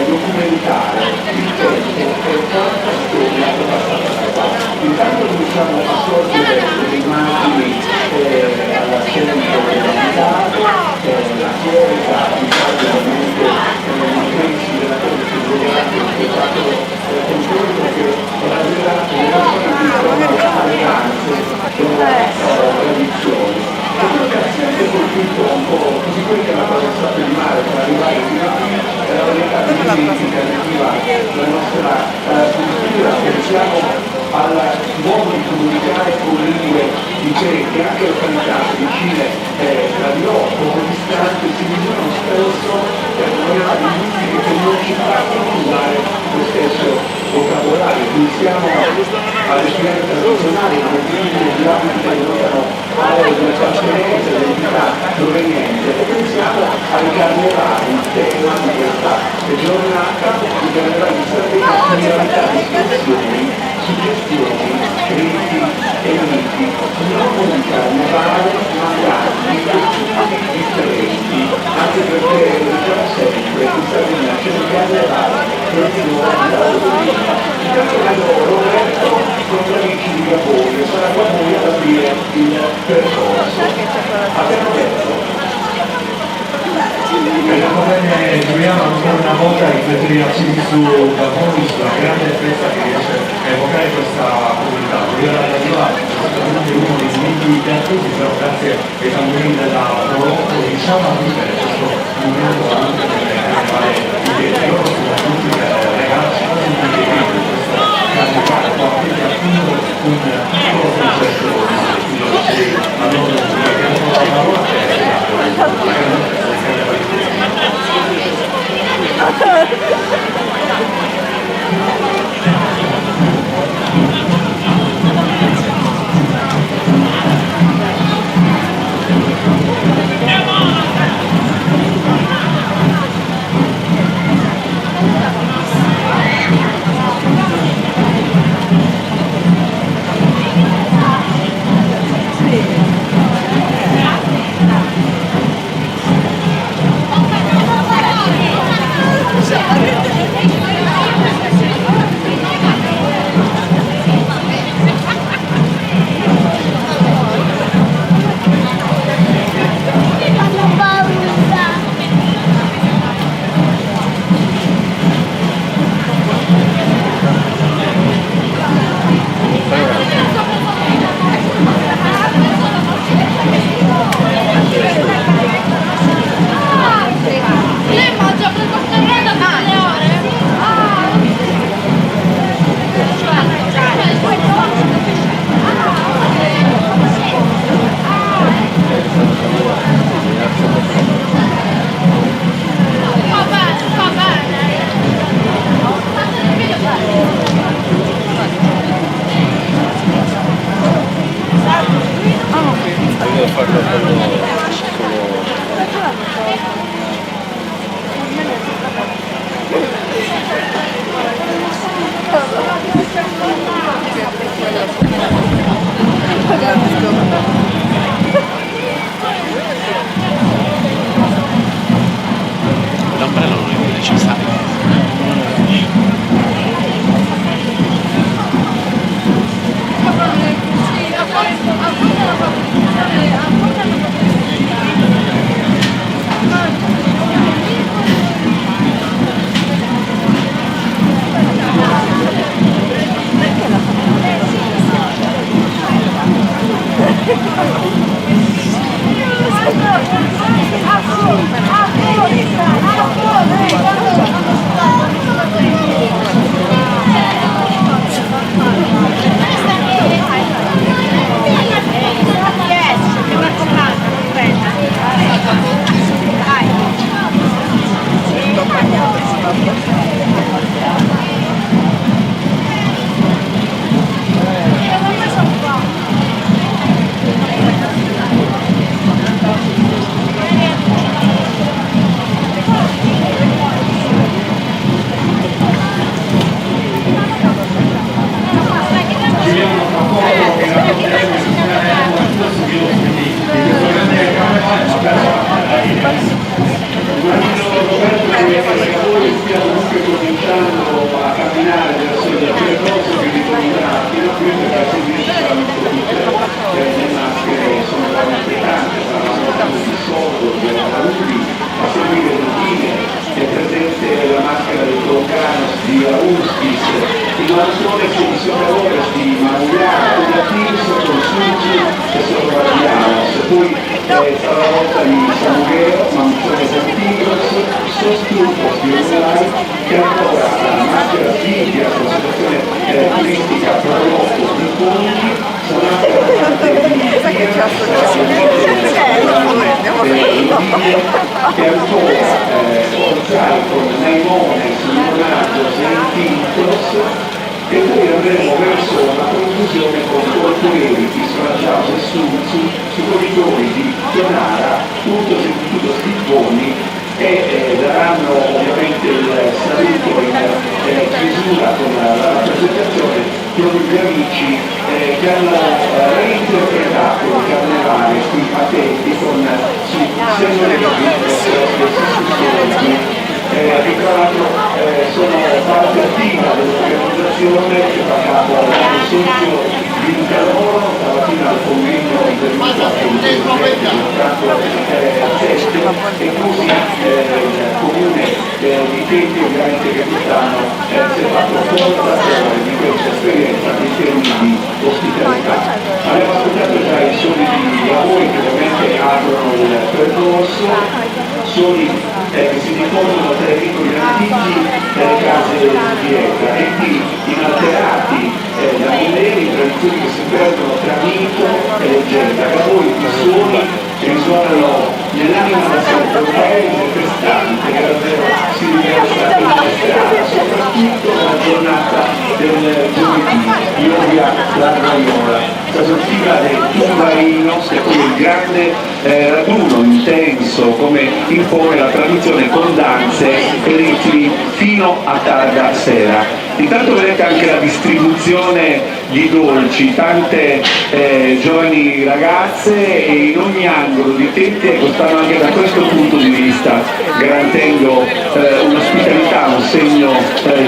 documentare il tempo e porta storia intanto cominciamo a sorgere le immagini alla scena di l'umanità, la chiesa, ovviamente i pensi della cosa più globale, che è stato contenuto che era rivelato alle danze delle tradizioni. E quello che ha sempre colpito un po' così quelli che hanno attraversato il mare per arrivare fino a qui è la varietà di elementi che arriva la nostra cultura, pensiamo al modo di comunicare con lingue differenti, anche località vicine tra di loro, come distanti, si misurano spesso varietà linguistiche che non ci fanno usare lo stesso vocabolario. Pensiamo alle fiere tradizionali, come di abiti che denotano aree di appartenenza, identità proveniente, e pensiamo ai carnevali, il tema di questa giornata, i carnevali di Sardegna, pluralità di espressioni, suggestioni, riti e miti, non un carnevale ma grandi, differenti, anche perché diciamo sempre che in Sardegna c'è un carnevale che è di nuovo da Rodolina. Intanto vedo Roberto con gli amici di Gaboni, sarà qua voi ad aprire il percorso. Abbiamo detto. Bene, Giuliano, ancora una volta rifletterci su Gaboni, sulla grande festa che riesce a evocare questa comunità. Giuliano Radiola è sicuramente uno dei momenti più attivi, però grazie ai tamburini della Morocco riusciamo a vivere questo momento anche per fare i loro soprattutto ragazzi non impiegati in questo carnevale, qua quindi appunto un piccolo concerto di allora abbiamo la parola per la grande L'ombrello non è necessario. Sì, a volte cominciando a camminare verso il percorso che ritornerà fino a qui, perché a seguire ci saranno tutte le maschere, sono veramente tante, saranno di soldo, di Audi, a seguire Udine, è presente la maschera del Troncanos di Auskis, il Mansone Sensores di Mauriano, di Attis, con Sugi e Sorvaglianos, poi sarà la volta di Samughero, Manzone Santigros, Sostutos di Uruguay, che ancora la maschera Silvia, conservazione turistica prodotto di Conti, sarà parte di che ancora Forzai con Naimone, Leonardo, Sentintos, e poi andremo verso la conclusione con Portueri, Sfracciato e su corridori di Tonara, tutto Istituto Stipponi, e daranno ovviamente il saluto in chiusura con la rappresentazione proprio gli amici che hanno reinterpretato il carnevale qui a Tenti con sempre le discussioni. Che tra l'altro sono parte attiva dell'organizzazione che fa capo al consorzio di Caloro, stamattina al convegno intervistato in e così il comune di Tenti ovviamente che quest'anno si è fatto portatore di questa esperienza in termini di ospitalità. Abbiamo ascoltato già i suoni di lavori che ovviamente aprono il percorso, suoni che si diffondono tra i piccoli antichi delle case di pietra e qui inalterati da modelli, tradizioni che si perdono tra mito e leggenda. Da voi i suoni risuonano nell'anima da sempre, un paese festante che davvero si riversa in strada, soprattutto nella giornata del giovedì, Iovia la Raiola. La sortiva del Tumbarino, che è poi il grande raduno intenso come impone la tradizione con danze e ritmi fino a tarda sera. Intanto vedete anche la distribuzione di dolci, tante giovani ragazze e in ogni angolo di Tenti stanno anche da questo punto di vista garantendo un'ospitalità, un segno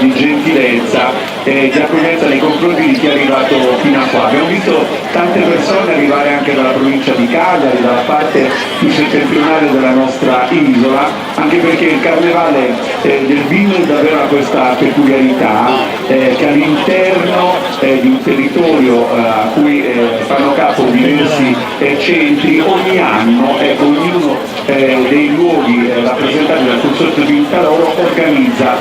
di gentilezza e di accoglienza nei confronti di chi è arrivato fino a qua. Abbiamo visto tante persone arrivare anche dalla provincia di Cagliari, dalla parte più settentrionale della nostra isola, anche perché il carnevale del vino davvero ha questa peculiarità che all'interno di un territorio a cui fanno capo diversi centri, ogni anno ognuno dei luoghi rappresentati dal Consorzio di Caloro organizza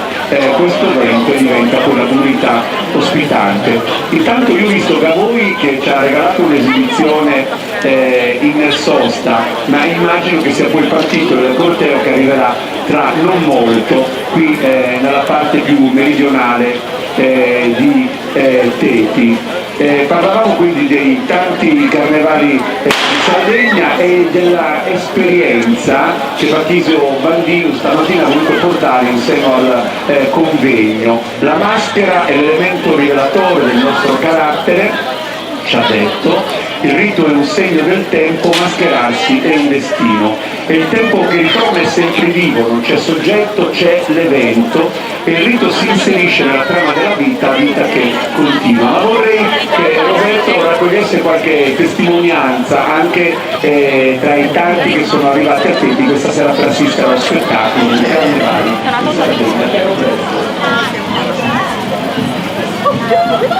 questo evento e diventa poi la comunità ospitante. Intanto io ho visto Gavoi che ci ha regalato un'esibizione in sosta, ma immagino che sia poi partito del corteo che arriverà tra non molto qui nella parte più meridionale di Teti. Parlavamo quindi dei tanti carnevali di Sardegna e della esperienza che Batisio Bandino stamattina ha voluto portare in seno al convegno. La maschera è l'elemento rivelatore del nostro carattere, ci ha detto, il rito è un segno del tempo, mascherarsi è un destino. È il tempo che ritorna è sempre vivo, non c'è soggetto, c'è l'evento e il rito si inserisce nella trama della vita che continua. Ma vorrei che Roberto raccogliesse qualche testimonianza anche tra i tanti che sono arrivati a Tenti questa sera per assistere allo spettacolo di carnevali di Sardegna.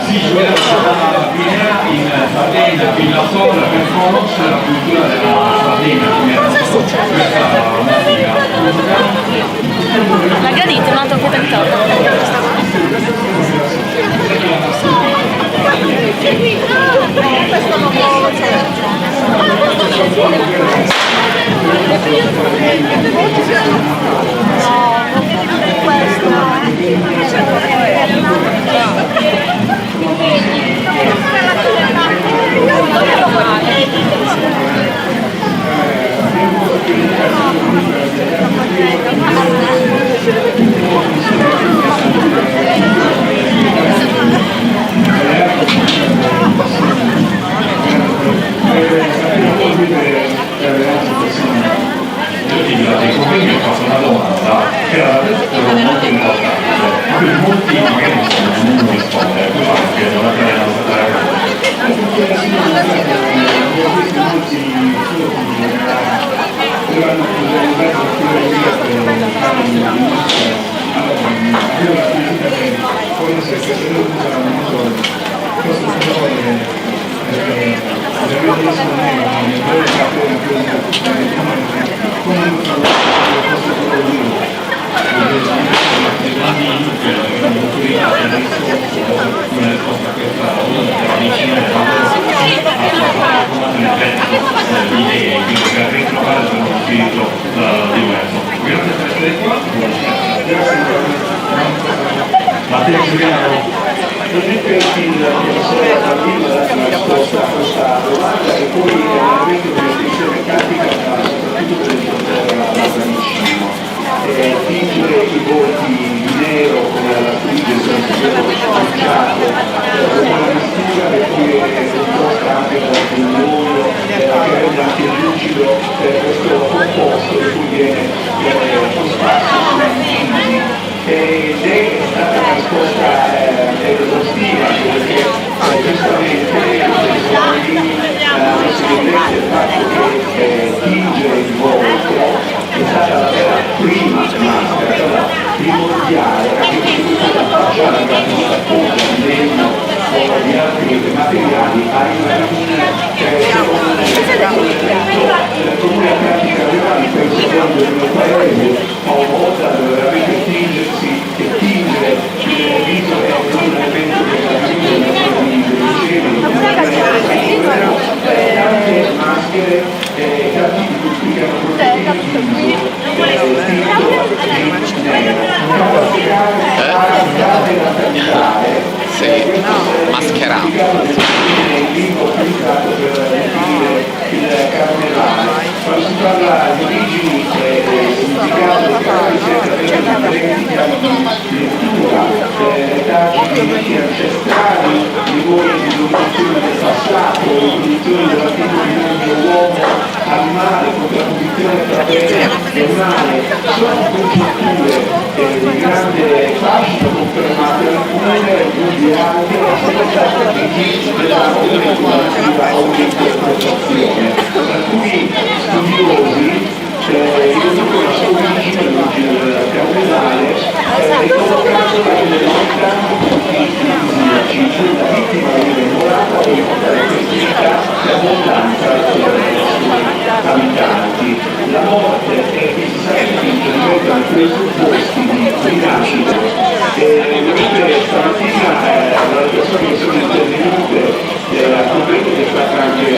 Si giocherà questa mattina in Sardegna, Villa Sola, per conoscere la cultura della Sardegna, come questa mattina. La gradite un altro Io ti dico, mi faccio una domanda. questo signore Matteo Giuliano. Probabilmente il professore Bambino ha dato una risposta a questa domanda e poi veramente un'espressione pratica soprattutto per rispondere alla vicino. Tingere i volti di nero come alla Twigge sono sempre sfruttato una mistura che poi è composta anche da dell'olio che rende anche lucido questo composto che poi viene cosparso sulle immagini. Ed è stata una risposta esaustiva perché giustamente adesso vedete il fatto che tingere il volto è stata la vera prima maschera, primordiale, anche se questa facciata da questa cosa di legno o di altri materiali a rimanere comune a pratica rurale per il secondo del mio paese una volta dove veramente tingersi e tingere il viso è un elemento che la tante maschere tanti di cui spiegano proteine sì, mascherato. Il lingo utilizzato per definire il carnevale. Quando si parla di origini e significato di cada ricetta per differenti anni di lettura, retaggi ancestrali, livori di dominazione del passato, riproduzione dell'antico binomio uomo-animale, contrapposizione tra bene e male, sono congiunture di grande fascino confermate alcune mondiali che sono state di della cultura o un'interpretazione. Alcuni studiosi riconoscono la sua origine del carnevale riconoscendo le novità fisici, la vittima viene immolata e la festività e abbondanza abitanti. La morte è precisamente rispetto ai presupposti di rinascita. Stamattina le persone che sono intervenute a convegno che è stata anche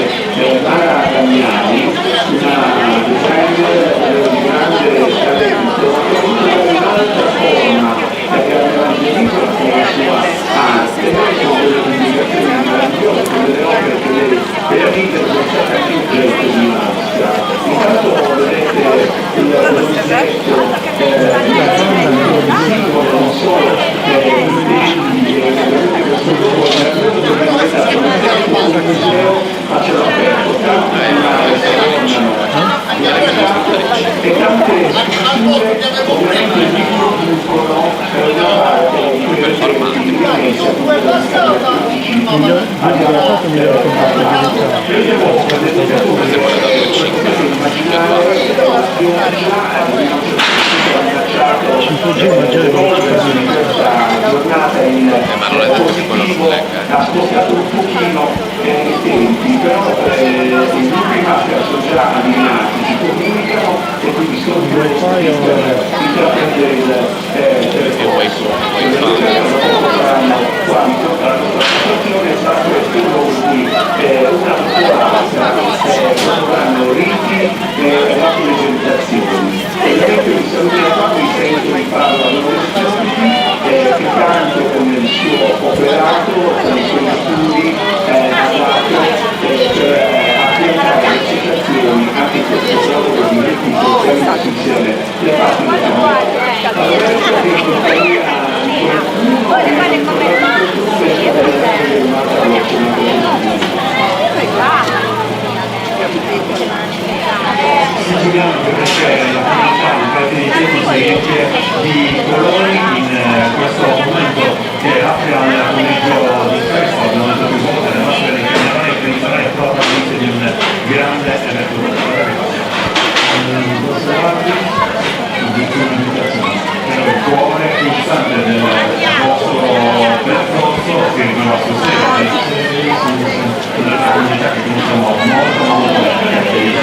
Mara Damiani, una designer di grande talento, che ha avuto un'altra forma perché aveva diviso con la sua arte, con delle pubblicazioni meravigliose, con delle opere che lei veramente sono state anche oggetto di mostra. Intanto vedete l'oggetto non solo ma ce l'ho aperto tanto e tante scritture ovviamente riproducono una parte di quelle giornata in positivo ha spostato un pochino i tempi, però i gruppi maschera sono già allineati, si comunicano e quindi sono pronti per intraprendere il percorso. Saranno qua di fronte alla nostra situazione, sarà questo una forza, saranno riti e rappresentazioni. Ovviamente mi saluto qua, mi sento di farlo all'università che tanto con il suo operato, con i suoi studi, ha dato per affiancare le citazioni anche in questo lavoro di recupero che ha messo insieme le parti del mondo. Allora, io che in compagnia di qualcuno che Giuliano perché la di tempo si riempie di colori in questo momento che apre al pomeriggio di festa, abbiamo detto più volte, le nostre di carnevale che sarà il protagonista di un grande evento osservati di comunicazione. Però il cuore pulsante del vostro percorso si a sostegno una comunità che conosciamo molto bene, che è il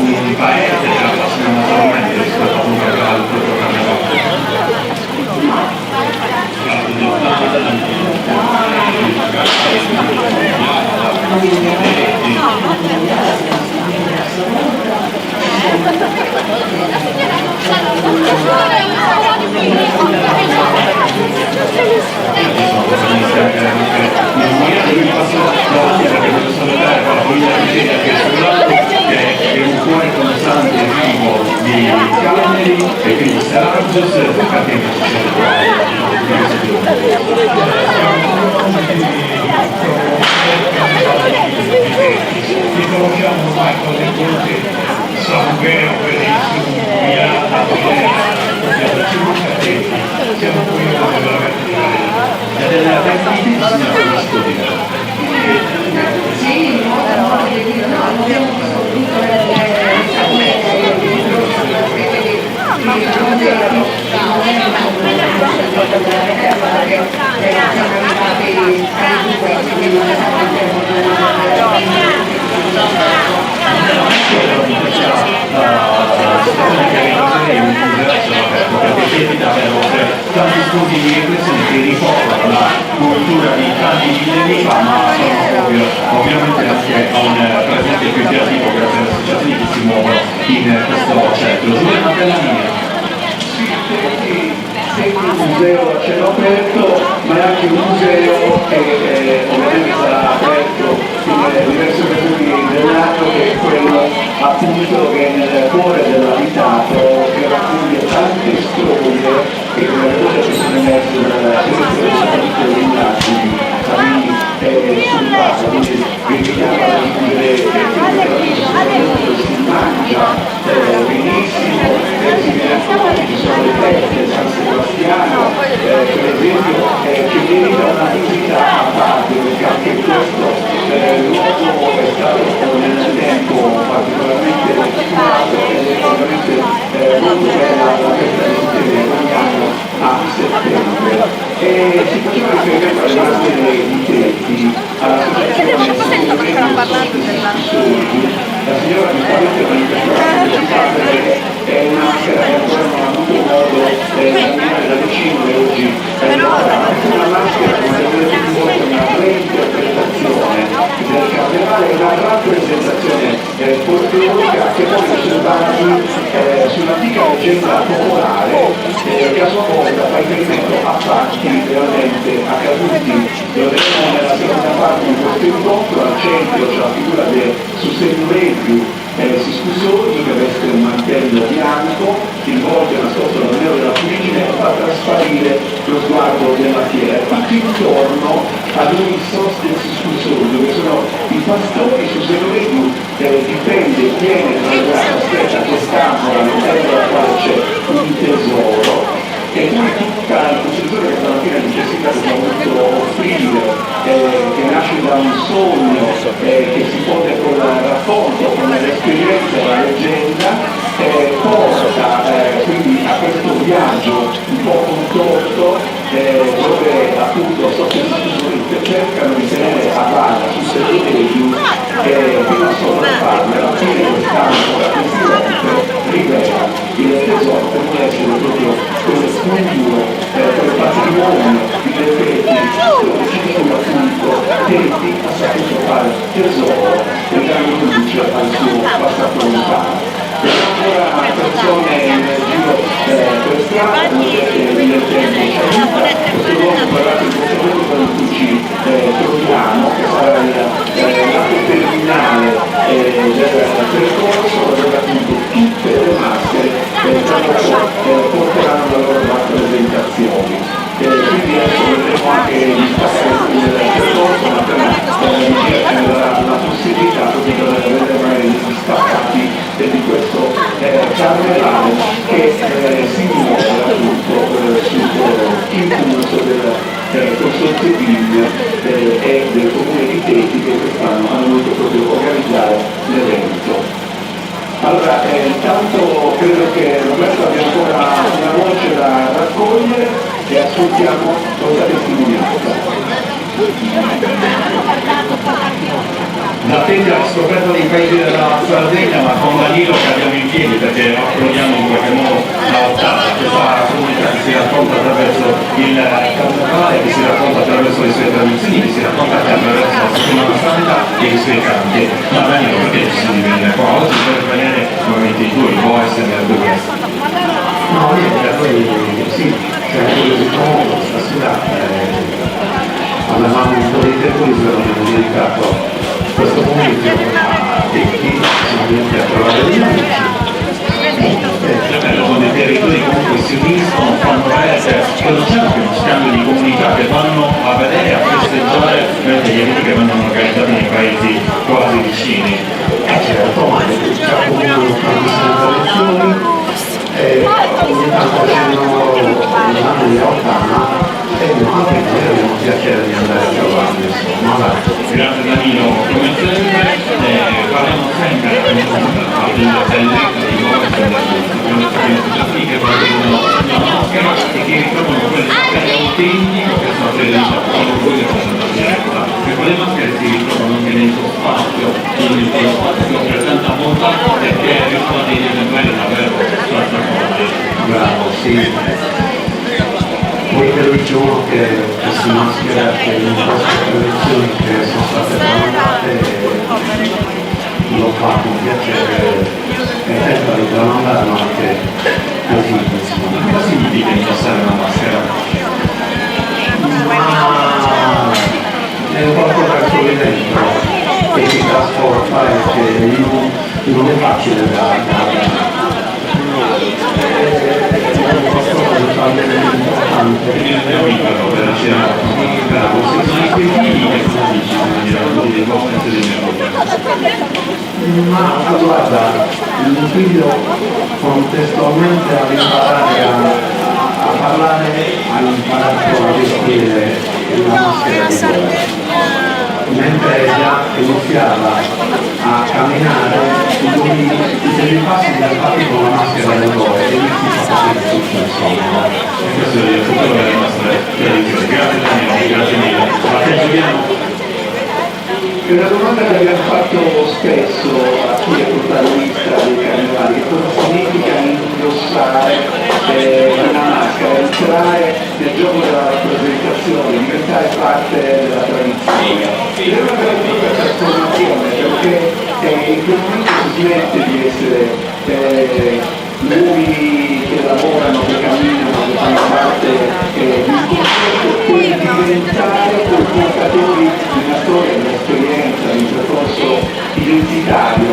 un paese che appassiona naturalmente rispetto a un altro è un cuore costante vivo di Cammeri e quindi Saragos perché ci conosciamo ormai con le cose Samuel, benissimo, Milano, siamo qui e della tantissima storia. Sì, tanti studi di riflessione che ricordano la cultura di tanti millenni fa, ma sono proprio ovviamente anche a un presente più creativo grazie alle associazioni che si muovono in questo centro. Giulia Matellani. Un museo a cielo aperto, ma è anche un museo che ovviamente sarà aperto in diverse occasioni dell'anno, che è quello appunto che è nel cuore dell'abitato, che raccoglie tante storie che veloce sono emerse dalla soprattutto delle indagini sul caso, quindi vediamo che si mangia benissimo, si viene fuori, ci sono le feste, San Sebastiano, per esempio, che merita una visita a parte, perché anche questo luogo è stato nel tempo particolarmente stimato ed è ovviamente molto bella la festa di settembre ogni anno a settembre. E si faceva riferimento alle maschere di tetti, all'associazione la signora mi parla perché è una maschera che ancora non ha avuto modo di esaminare da vicino e oggi è una maschera che è una reinterpretazione del carnevale, una rappresentazione folclorica che poi osservati sull'antica leggenda popolare che a sua volta fa riferimento a fatti veramente accaduti. Lo vedremo nella seconda parte di questo incontro. Al centro c'è la figura del Sussegureggiu Siscusoso che veste un mantello bianco, involge una scatola nero della fuligine e fa trasparire lo sguardo della fiera. E tutto intorno ad un sos del Siscusoso, che sono i pastori. Sussegureggiu dipende, viene dalla grassa stessa che stanno all'interno della quale c'è un tesoro. E poi tutta la costruzione che stamattina necessita di voluto offrire, che nasce da un sogno, che si pone con il racconto, con l'esperienza, la leggenda, porta quindi a questo viaggio un po' contorto, dove appunto sottoscrittori cercano di tenere a balla su Sussegureggiu che non solo farlo, alla fine quest'anno da questi rompe rivela il tesoro per non essere proprio quelle sculture, quel patrimonio di effetti dove ci sono appunto tetti a saputo fare tesoro e dando luce al suo passato lontano. Ancora persone nel giro per strada, il tempo ci aiuta, questo luogo parlato in questo momento in cui ci troviamo, che sarà l'atto terminale del percorso, dove appunto tutte le maschere porteranno la loro rappresentazioni. Quindi adesso vedremo anche gli spazi del percorso, ma per la vigilia ci darà la possibilità e del comune di Teti che quest'anno hanno voluto proprio organizzare l'evento. Allora, intanto credo che Roberto abbia ancora una voce da raccogliere e ascoltiamo questa testimonianza. La Teti ha scoperto dei paesi della Sardegna, ma con Danilo che abbiamo in piedi perché applaudiamo in qualche modo la ottava, questa comunità che si racconta attraverso il carnevale, che si racconta attraverso le sue tradizioni, che si racconta anche attraverso la settimana santa e i suoi canti. Ma Danilo, perché decidi di venire qua? Oggi per vedere nuovamente i tuoi voice nel due questo. No, niente, poi sì, c'è curiosità stasera. Avevamo un po' di tempo di sera, abbiamo dedicato questo pomeriggio a Tecchi, siamo venuti a trovare degli amici. È bello quando i territori comunque si uniscono, fanno rete, che non c'è anche uno scambio di comunità che vanno a vedere, a festeggiare gli eventi che vengono organizzati nei paesi quasi vicini. Certo, ma già comunque tantissime tradizioni, ogni tanto c'erano gli Ottana, e anche noi abbiamo piacere di andare a trovarli, insomma. Grazie Danilo, come sempre parliamo sempre dell'elenco di voci che valgono la maschera e che ritrovano quelle maschere autentiche che sono realizzate voi che sono andati in diretta, e quelle maschere si ritrovano anche nel tuo spazio, quindi il tuo spazio per tanta bontà perché riescono a degli esemplari davvero straordinari. Bravo, sì. Poi per il giorno che si maschera che in queste tradizioni che sono state tramandate lo fa con piacere e tenta di tramandarlo anche così, insomma. Cosa significa indossare una maschera? Ma è qualcosa che trovi dentro, che ti trasporta e che non è facile da ma guarda, il figlio contestualmente ad imparare a parlare, a imparare a vestire una maschera di guerra. Mentre già iniziava a camminare, i primi passi li ha fatti con la maschera del cuore e inizi a fare tutto insomma. E questo è il futuro delle nostre tradizioni. Grazie Danilo, grazie mille. Partecipiamo. È una domanda che abbiamo fatto spesso a chi è protagonista dei carnevali: cosa significa indossare una maschera, entrare nel gioco della rappresentazione, diventare parte della tradizione. Ed è una vera e propria trasformazione, perché in quel momento si smette di essere uomini che lavorano, che camminano, che fanno parte di un concerto, per diventare quei portatori di una storia, di un'esperienza, di un percorso identitario.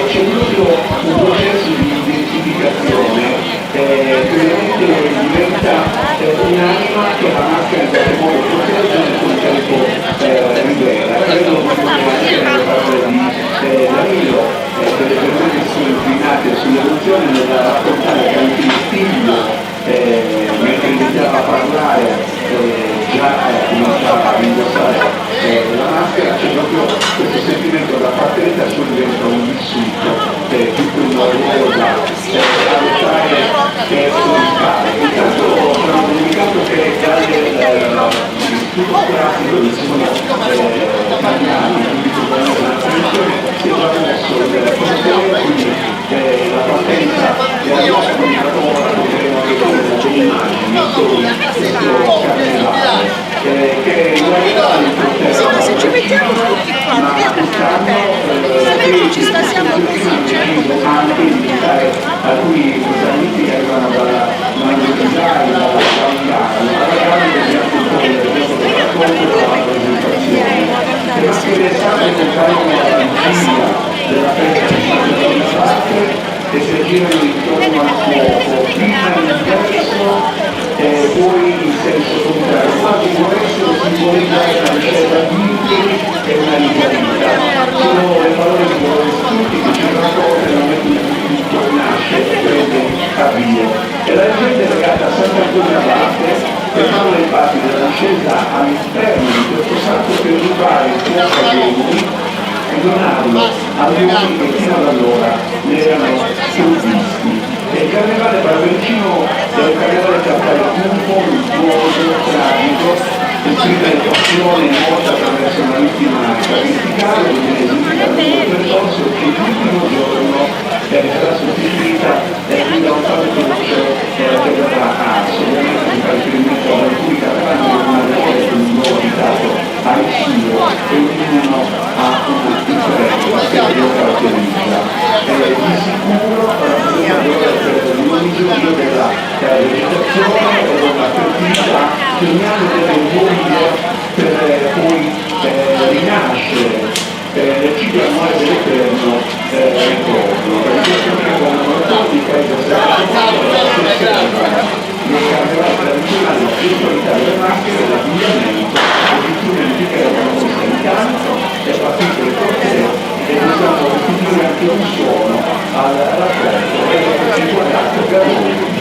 C'è proprio un processo di identificazione che veramente diventa un'anima che la maschera in qualche modo protegge nel contempo rivela. Credo proprio che anche nelle parole di Danilo, delle persone che sono inclinate sull'emozione nella raccontare che anche il figlio, mentre iniziava a parlare, già cominciava a indossare la maschera. C'è proprio questo sentimento da partenza sul diventa un vissuto, più che un lavoro da adottare e soddisfare. Intanto abbiamo comunicato che dall'istituto classico di Magnani, quindi la tradizione, si è già mosso il consiglio, quindi la partenza della nostra comunicatore vedremo anche come delle immagini, non solo questo carnevale, che in realtà è un Ma se ci mettiamo tutti qua, ci stasiamo così, anche invitare alcuni protagonisti che arrivano dalla Mangiare, dalla Valgara, che abbiamo tutto il gioco del racconto, dalla presentazione. E ma che l'estate compaiono alla vigilia della festa di San Giovanni e si girano intorno al fuoco, prima all'inverso e poi in senso contrario, quasi può essere simbolizzare una discesa di interi e una risalita. Sono le parole di Lorenzutti che ci raccontano nel momento in cui tutto nasce e prende avvio. E la leggenda è legata a Sant'Antonio Abate, che parla infatti della discesa all'interno di questo sacco per rubare il fuoco ai demoni e donarlo agli uomini che fino ad allora ne erano provvisti. E il carnevale barberecino è un carnevale che appare cupo, luttuoso, tragico, esprime passione e morte attraverso una vittima sacrificale che viene eseguita nel suo percorso e che l'ultimo giorno sarà sostituita da un fatto che verrà ovviamente si fa riferimento a alcuni carnevali che non hanno un nuovo abitato al suo e ognuno ha una differenza che lo caratterizza. Di sicuro l'unico giorno della vegetazione e della fertilità che ogni anno deve morire per poi rinascere. Nel ciclo annuale dell'Eterno ritorno. Per questo motivo la monotonica è stata nel carnevale tradizionale la spiritualità delle maschere, l'abbigliamento, gli strumenti che erano messi in canto, è partito il corteo e possiamo restituire anche un suono al racconto e dopo 50 per voi.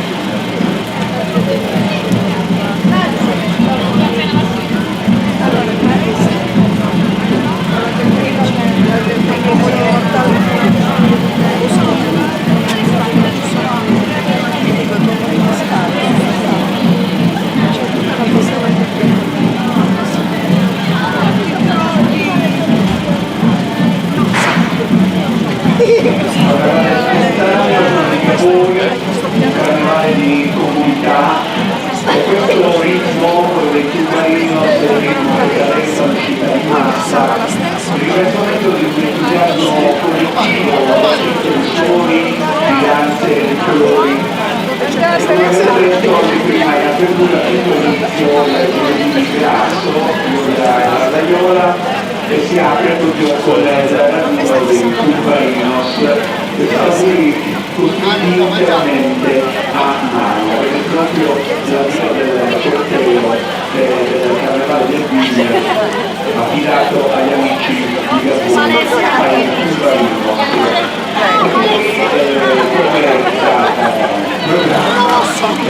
Un carnevale di comunità e questo ritmo del tubarino è il ritmo che carezza l'uscita di massa, il riflettimento di un entusiasmo collettivo, di suoni, di danze, di colori. Come avete detto anche prima, è apertura dell'introduzione di Grasso, la Daiola, e si apre proprio con l'arrivo dei tubarinos, che sono qui costruiti interamente a mano, perché proprio l'avvio del corteo del carnevale del Vigna affidato agli amici di Gabone, ai tubarinos. E poi come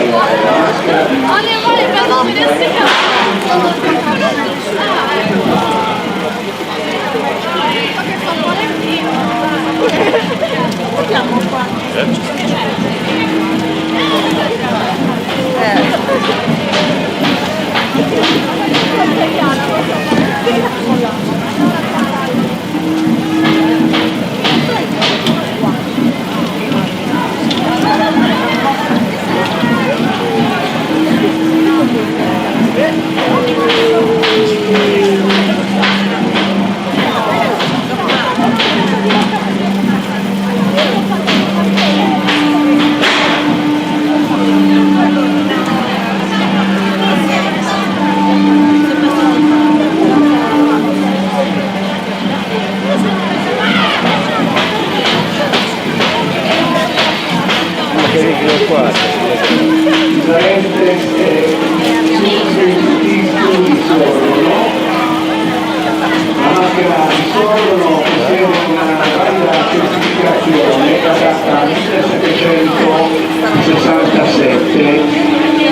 programma la maschera di Andiamo qua.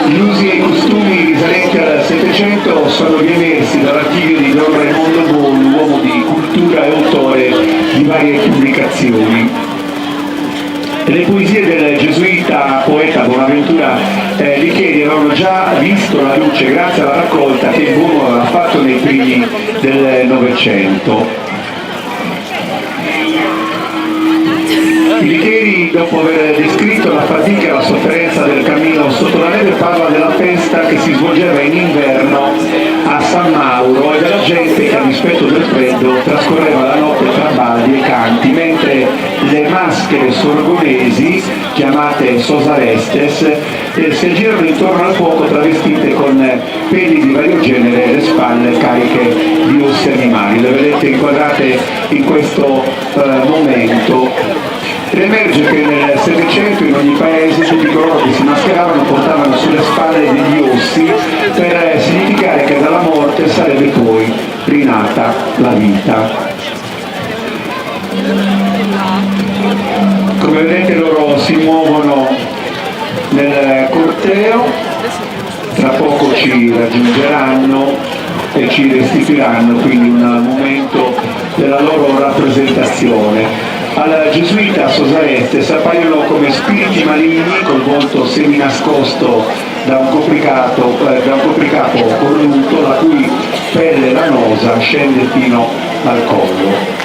Gli usi e i costumi risalenti al Settecento sono riemersi dall'archivio di Don Raimondo Bon, uomo di cultura e autore di varie pubblicazioni. Le poesie del gesuita poeta Bonaventura Licheri avevano già visto la luce grazie alla raccolta che il Bono aveva fatto nei primi del Novecento. Licheri, dopo aver descritto la fatica e la sofferenza del cammino sotto la neve, parla della festa che si svolgeva in inverno a San Mauro e della gente che a dispetto del freddo trascorreva la notte tra balli e canti, mentre le maschere sorgonesi, chiamate sosarestes, si aggirano intorno al fuoco travestite con peli di vario genere e le spalle cariche di ossi animali. Le vedete inquadrate in questo momento. Emerge che nel Settecento in ogni paese tutti coloro che si mascheravano portavano sulle spalle degli ossi per significare che dalla morte sarebbe poi rinata la vita. Come vedete loro si muovono nel corteo, tra poco ci raggiungeranno. ci restituiranno quindi un momento della loro rappresentazione. Al gesuita Sosaette si appaiono come spiriti maligni col volto seminascosto da un copricapo cornuto la cui pelle lanosa scende fino al collo.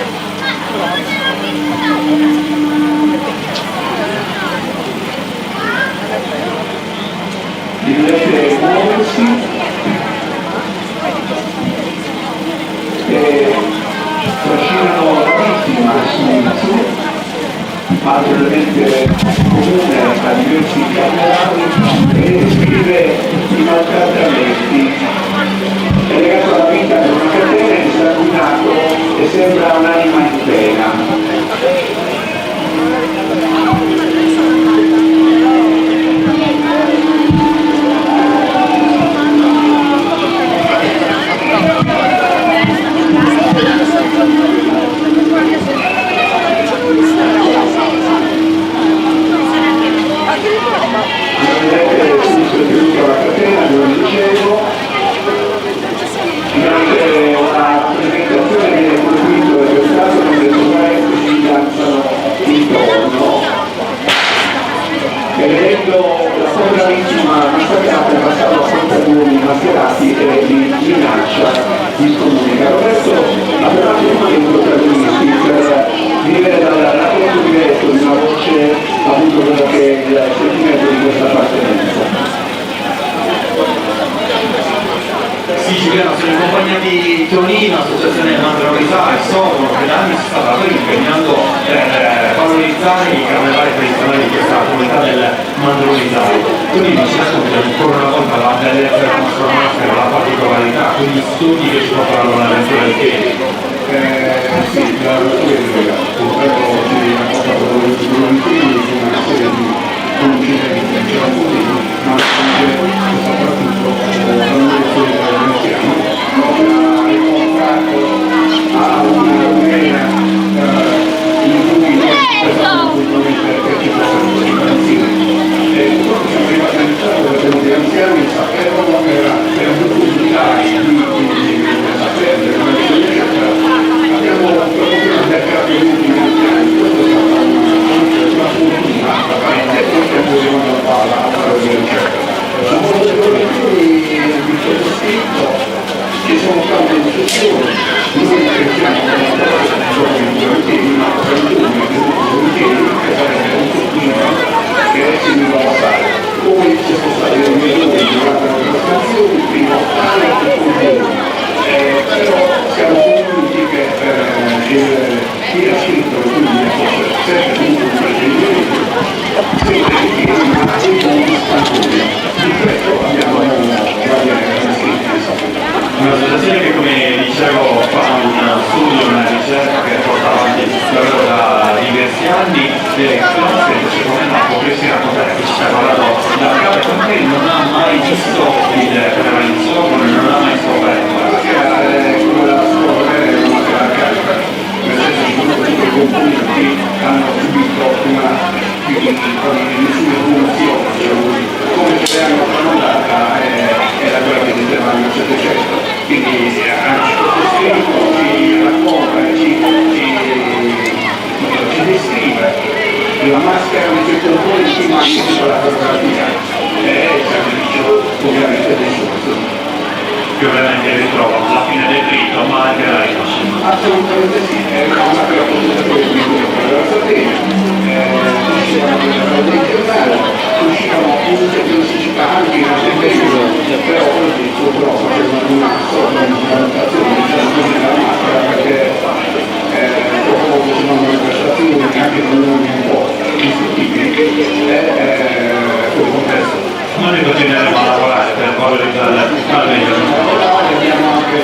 Li vedete muoversi e trascinano la vittima su, materialmente comune a diversi camerali, e scrive i maltrattamenti. È legato alla vita con una catena, è insanguinato e sembra un'anima in pena. La povera vittima massacrata è passata a fantasmi mascherati e di minaccia di scomunica. Roberto ha preparato uno dei protagonisti per vivere dal racconto diretto di una voce appunto quello che è il sentimento di questa appartenenza. Sì, Giuliano, sono in compagnia di Tonino, associazione Mandrolità e Sono, che da anni si sta davvero impegnando per valorizzare i carnevali tradizionali di questa comunità del Mandrolità. Tonino ci racconta ancora una volta la bellezza della nostra maschera, la particolarità, quegli studi che ci portano all'avventura del piede. Sì, la purtroppo oggi la cosa volentieri con una serie di coincidenze, ma soprattutto a una domena in cui perché possono e poi siamo arrivati all'interno della comunità di anziani, sapevano era un comunità di sapere, abbiamo proprio cercato di anziani, questo è stata una fortuna, e poi stiamo arrivando alla palla a fare delle ricerche. Di questo scritto ci sono state discussioni, noi pensiamo che la cosa di ma per che sarebbe un pochino che si mi va a passare. Poi ci sono stati dei milioni durante la presentazione, prima e poi però siamo convinti che chi ha scritto quindi fosse sempre comunque un procedimento, sempre richiede ma dei buoni scattori. Di questo abbiamo un'associazione che, come dicevo, fa un studio, una ricerca che porta avanti davvero da diversi anni, e secondo me può riuscire a raccontare che ci sta parlando da capo, perché non ha mai visto il canale di Sono, non ha mai scoperto. Come la scuola è una carica, nel senso che tutti i componenti hanno subito una nessuna evoluzione, come se hanno tramandata era quella che diceva nel Settecento, quindi anche questo scritto ci racconta e ci descrive la maschera di certi autori che manca di quella fotografia e il sacrificio ovviamente del suo. Che ovviamente ritrova la fine del rito, ma anche la rinascita. Assolutamente sì, è una maschera fondatrice di quello che era Sardegna, uscivano dei giornali, uscivano appunto di società anche in altri paesi, però oggi purtroppo facevano una valutazione della maschera perché dopo ci sono manifestazioni anche con nomi un po' distruttibili e quel contesto. Noi continueremo a lavorare per valorizzare al meglio. Abbiamo anche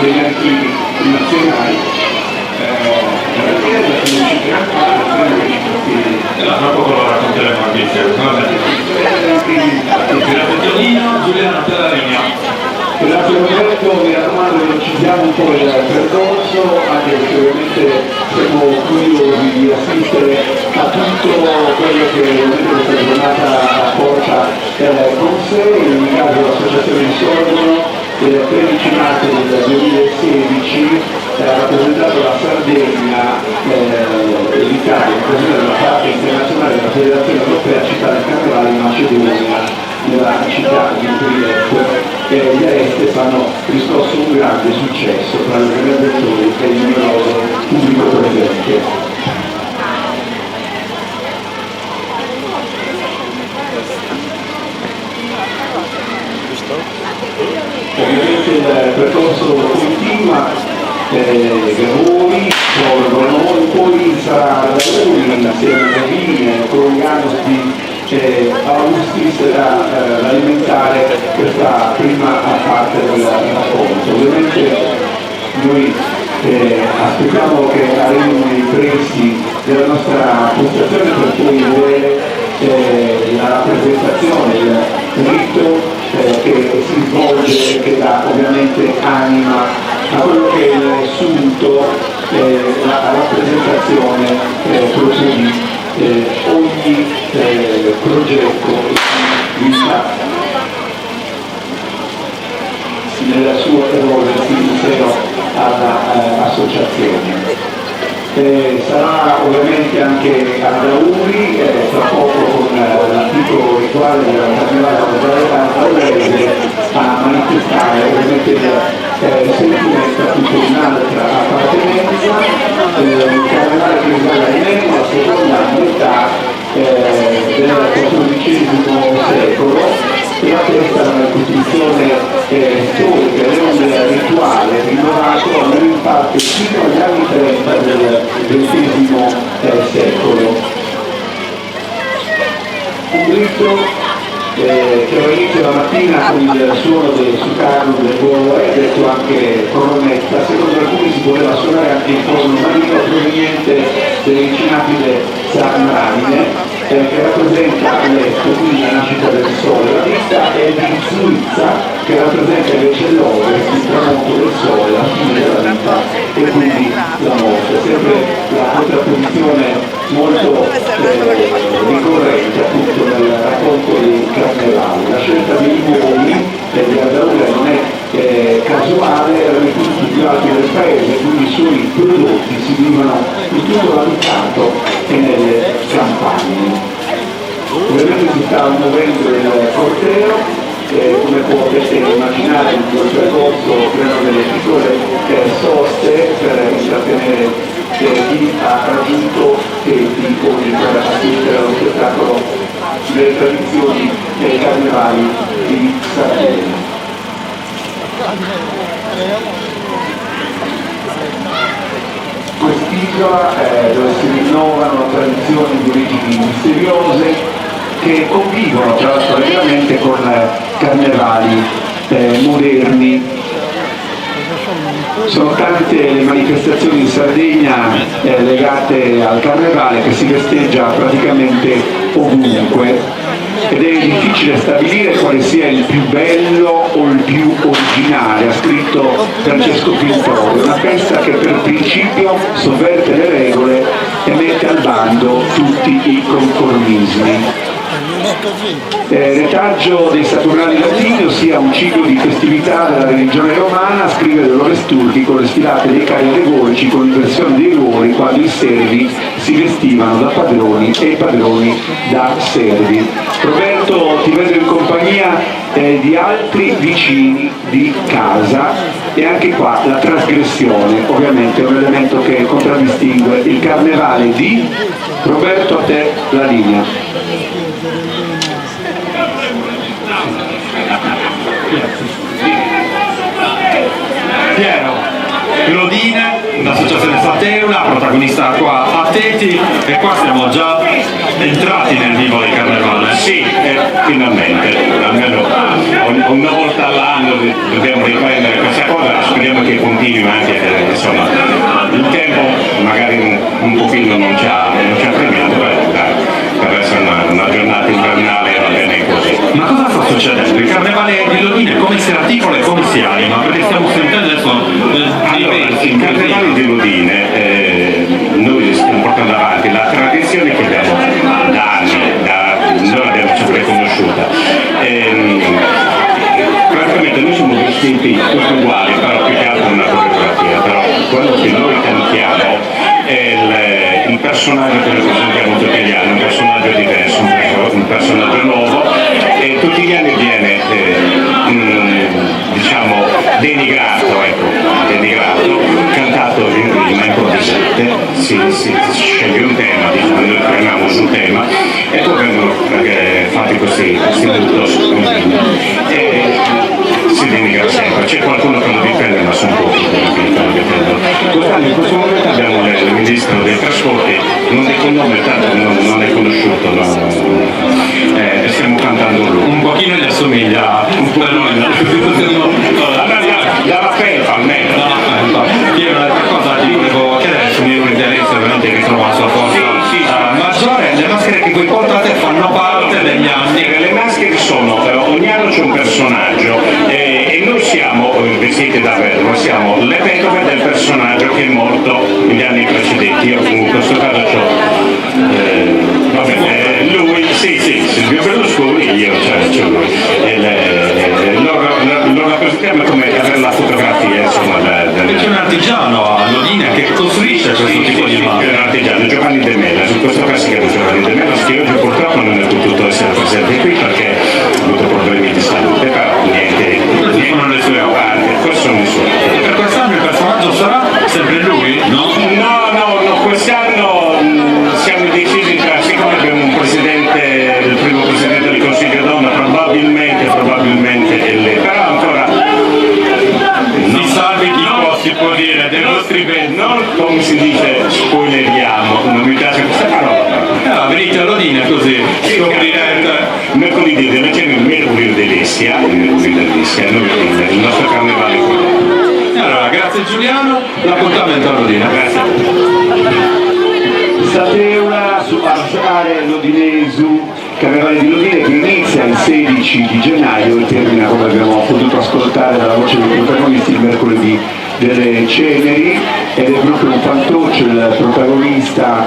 degli archivi nazionali Tra poco lo racconteremo anche insieme. Grazie Tonino, Giuliano per la riunione. Grazie Roberto, mi raccomando non ci diamo un po' il percorso, anche perché ovviamente siamo curiosi di assistere a tutto quello che questa giornata porta con sé. In ogni caso l'associazione Sorgono del 13 marzo del 2016 ha rappresentato la Sardegna, l'Italia, in occasione della parte internazionale della Federazione Europea Città del Carnevale in Macedonia, nella città di Trieste. Gli Aestes hanno riscosso un grande successo tra gli organizzatori e il numeroso pubblico presente. Ovviamente il percorso continua, Gavoni, poi sarà Gavoni insieme a Gavini, Coroglianosti, Augustis ad alimentare questa prima parte del racconto. Ovviamente noi aspettiamo che arrivino i pressi della nostra postazione per poi vedere la rappresentazione, il rito che si svolge e che dà ovviamente anima a quello che è il sunto, la rappresentazione proprio di ogni progetto di vita nel suo evolversi in seno all'associazione. Sarà ovviamente anche ad Auri, tra poco con l'articolo rituale della Carnevale a manifestare ovviamente il sentimento a tutta un'altra appartenenza. Il Carnevale che risale nella seconda metà del XIV secolo. La questa è una costruzione storica, è un rituale rinnovato almeno in parte fino agli anni 30 del XX secolo. Un rito che inizia la mattina con il suono del succarno del volo e detto anche coronetta. Secondo alcuni si poteva suonare anche il corno marino proveniente delle incinabili Sarnarine, che rappresenta l'est, quindi la nascita del sole. La vista è di Suizza, che rappresenta invece l'ovest, il tramonto del sole, la fine della vita e quindi la morte. Sempre la contrapposizione molto ricorrente appunto nel racconto dei carnevali. La scelta dei luoghi di Ardaura non è casuale, erano i punti più alti del paese, quindi i suoi prodotti si vivono in tutto l'abitato e nelle campagne. Ovviamente si sta muovendo il corteo, come potete immaginare in quel percorso creano delle piccole soste per intrattenere chi ha raggiunto tempi poi per assistere allo spettacolo delle tradizioni dei carnevali di Sardegna. Quest'isola dove si rinnovano tradizioni di origini misteriose che convivono tra l'altro leggermente con carnevali moderni. Sono tante le manifestazioni in Sardegna legate al carnevale che si festeggia praticamente ovunque ed è difficile stabilire quale sia il più bello o il più originale, ha scritto Francesco Pintorio, una festa che per principio sovverte le regole e mette al bando tutti i conformismi. Retaggio dei Saturnali latini, ossia un ciclo di festività della religione romana, scrive Dolores Turchi, con le sfilate dei carri allegorici con l'inversione dei ruoli quando i servi si vestivano da padroni e i padroni da servi. Roberto, ti vedo in compagnia di altri vicini di casa e anche qua la trasgressione ovviamente è un elemento che contraddistingue il carnevale di Roberto. A te la linea. Piero, Lodina, l'associazione Sateula, protagonista qua a Teti, e qua siamo già entrati nel vivo del carnevale. Sì, finalmente, almeno una volta all'anno dobbiamo riprendere questa cosa, speriamo che continui anche, insomma, il tempo magari un pochino non ci ha premiato, per essere una giornata invernale va bene così. Ma cosa sta succedendo? Il carnevale di Lodina come si articola e come si anima? Perché stiamo sentendo adesso allora, il carnevale di Lodine portando avanti la tradizione che abbiamo da anni, noi l'abbiamo sempre conosciuta. Praticamente noi siamo vestiti tutti uguali, però più che altro una coreografia, però quello che noi cantiamo è il personaggio che rappresentiamo tutti gli anni, un personaggio diverso, un personaggio nuovo, e tutti gli anni viene diciamo denigrato, cantato in improvvisate, si sceglie un tema, diciamo, noi torniamo sul tema e poi vengono fatti questi buttos e si denigra sempre, c'è qualcuno che lo difende ma sono pochi che lo difendono. Quest'anno in questo momento abbiamo il ministro dei trasporti, non dico il nome, tanto non è conosciuto, e stiamo cantando lui. Un pochino gli assomiglia, dalla felpa almeno. Io un'altra cosa ti volevo chiedere, se mi viene un'interesse ovviamente che trova la sua forza maggiore, le maschere che voi portate fanno parte degli anni. Le maschere sono, ogni anno c'è un personaggio e noi siamo vestiti da verbo, siamo le pecore del personaggio che è morto negli anni precedenti. Io in questo caso lui, Silvio Berlusconi, io c'ho lui. Lo rappresentiamo come avere la fotografia, insomma. C'è un artigiano a Lodina che costruisce questo tipo di maschere. È un artigiano, Giovanni De Mella, in questo caso si chiama Giovanni De Mella, che oggi purtroppo non è potuto essere presente qui perché ha avuto problemi di salute, però niente Sono le sue opere. questo sono i suoi. Per quest'anno il personaggio sarà sempre lui, no? No, quest'anno siamo indecisi, siccome abbiamo un presidente, il primo presidente del Consiglio donna, probabilmente è lei, però ancora Si salvi tipo, si può dire, dei vostri beni. non come si dice spoileriamo, non mi piace questa parola. Venite a Lodina così scoprirete. Mercoledì della cena il Mercurio dell'Essia, il nostro carnevale. Allora, grazie Giuliano, l'appuntamento a Lodina. Grazie. Stateula su Arciare Lodinesu, Carnevale di Lodine, che inizia il 16 di gennaio e termina, come abbiamo potuto ascoltare dalla voce dei protagonisti, il mercoledì delle Ceneri, ed è proprio un fantoccio il protagonista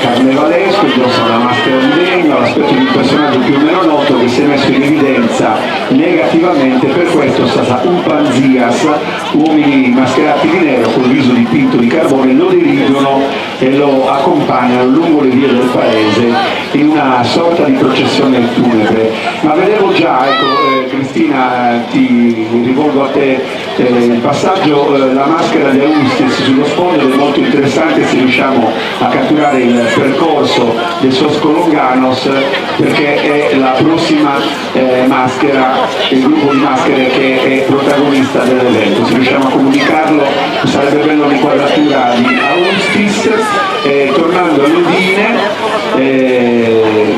carnevalesco, indossa una maschera di legno, l'aspetto di un personaggio più o meno noto che si è messo in evidenza negativamente, per questo Sasa Umpanzias, uomini mascherati di nero col viso dipinto di carbone, lo dirigono e lo accompagnano lungo le vie del paese in una sorta di processione funebre. Ma vedevo già, ecco, Cristina, ti rivolgo a te, il passaggio, la maschera di Augustis sullo sfondo è molto interessante se riusciamo a catturare il percorso del Sosco Longanos, perché è la prossima maschera, il gruppo di maschere che è protagonista dell'evento. Se riusciamo a comunicarlo sarebbe bello un'inquadratura di Augustis, tornando a Lodine,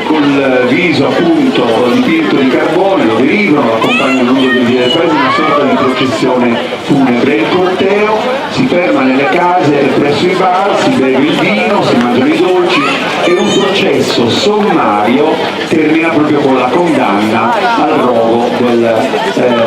col viso appunto dipinto di carbone, lo derivano, lo accompagnano lungo le vie del paese, una sorta di processione funebre. Il corteo si ferma nelle case presso i bar, si beve il vino, si mangiano i dolci e un processo sommario termina proprio con la condanna al rogo del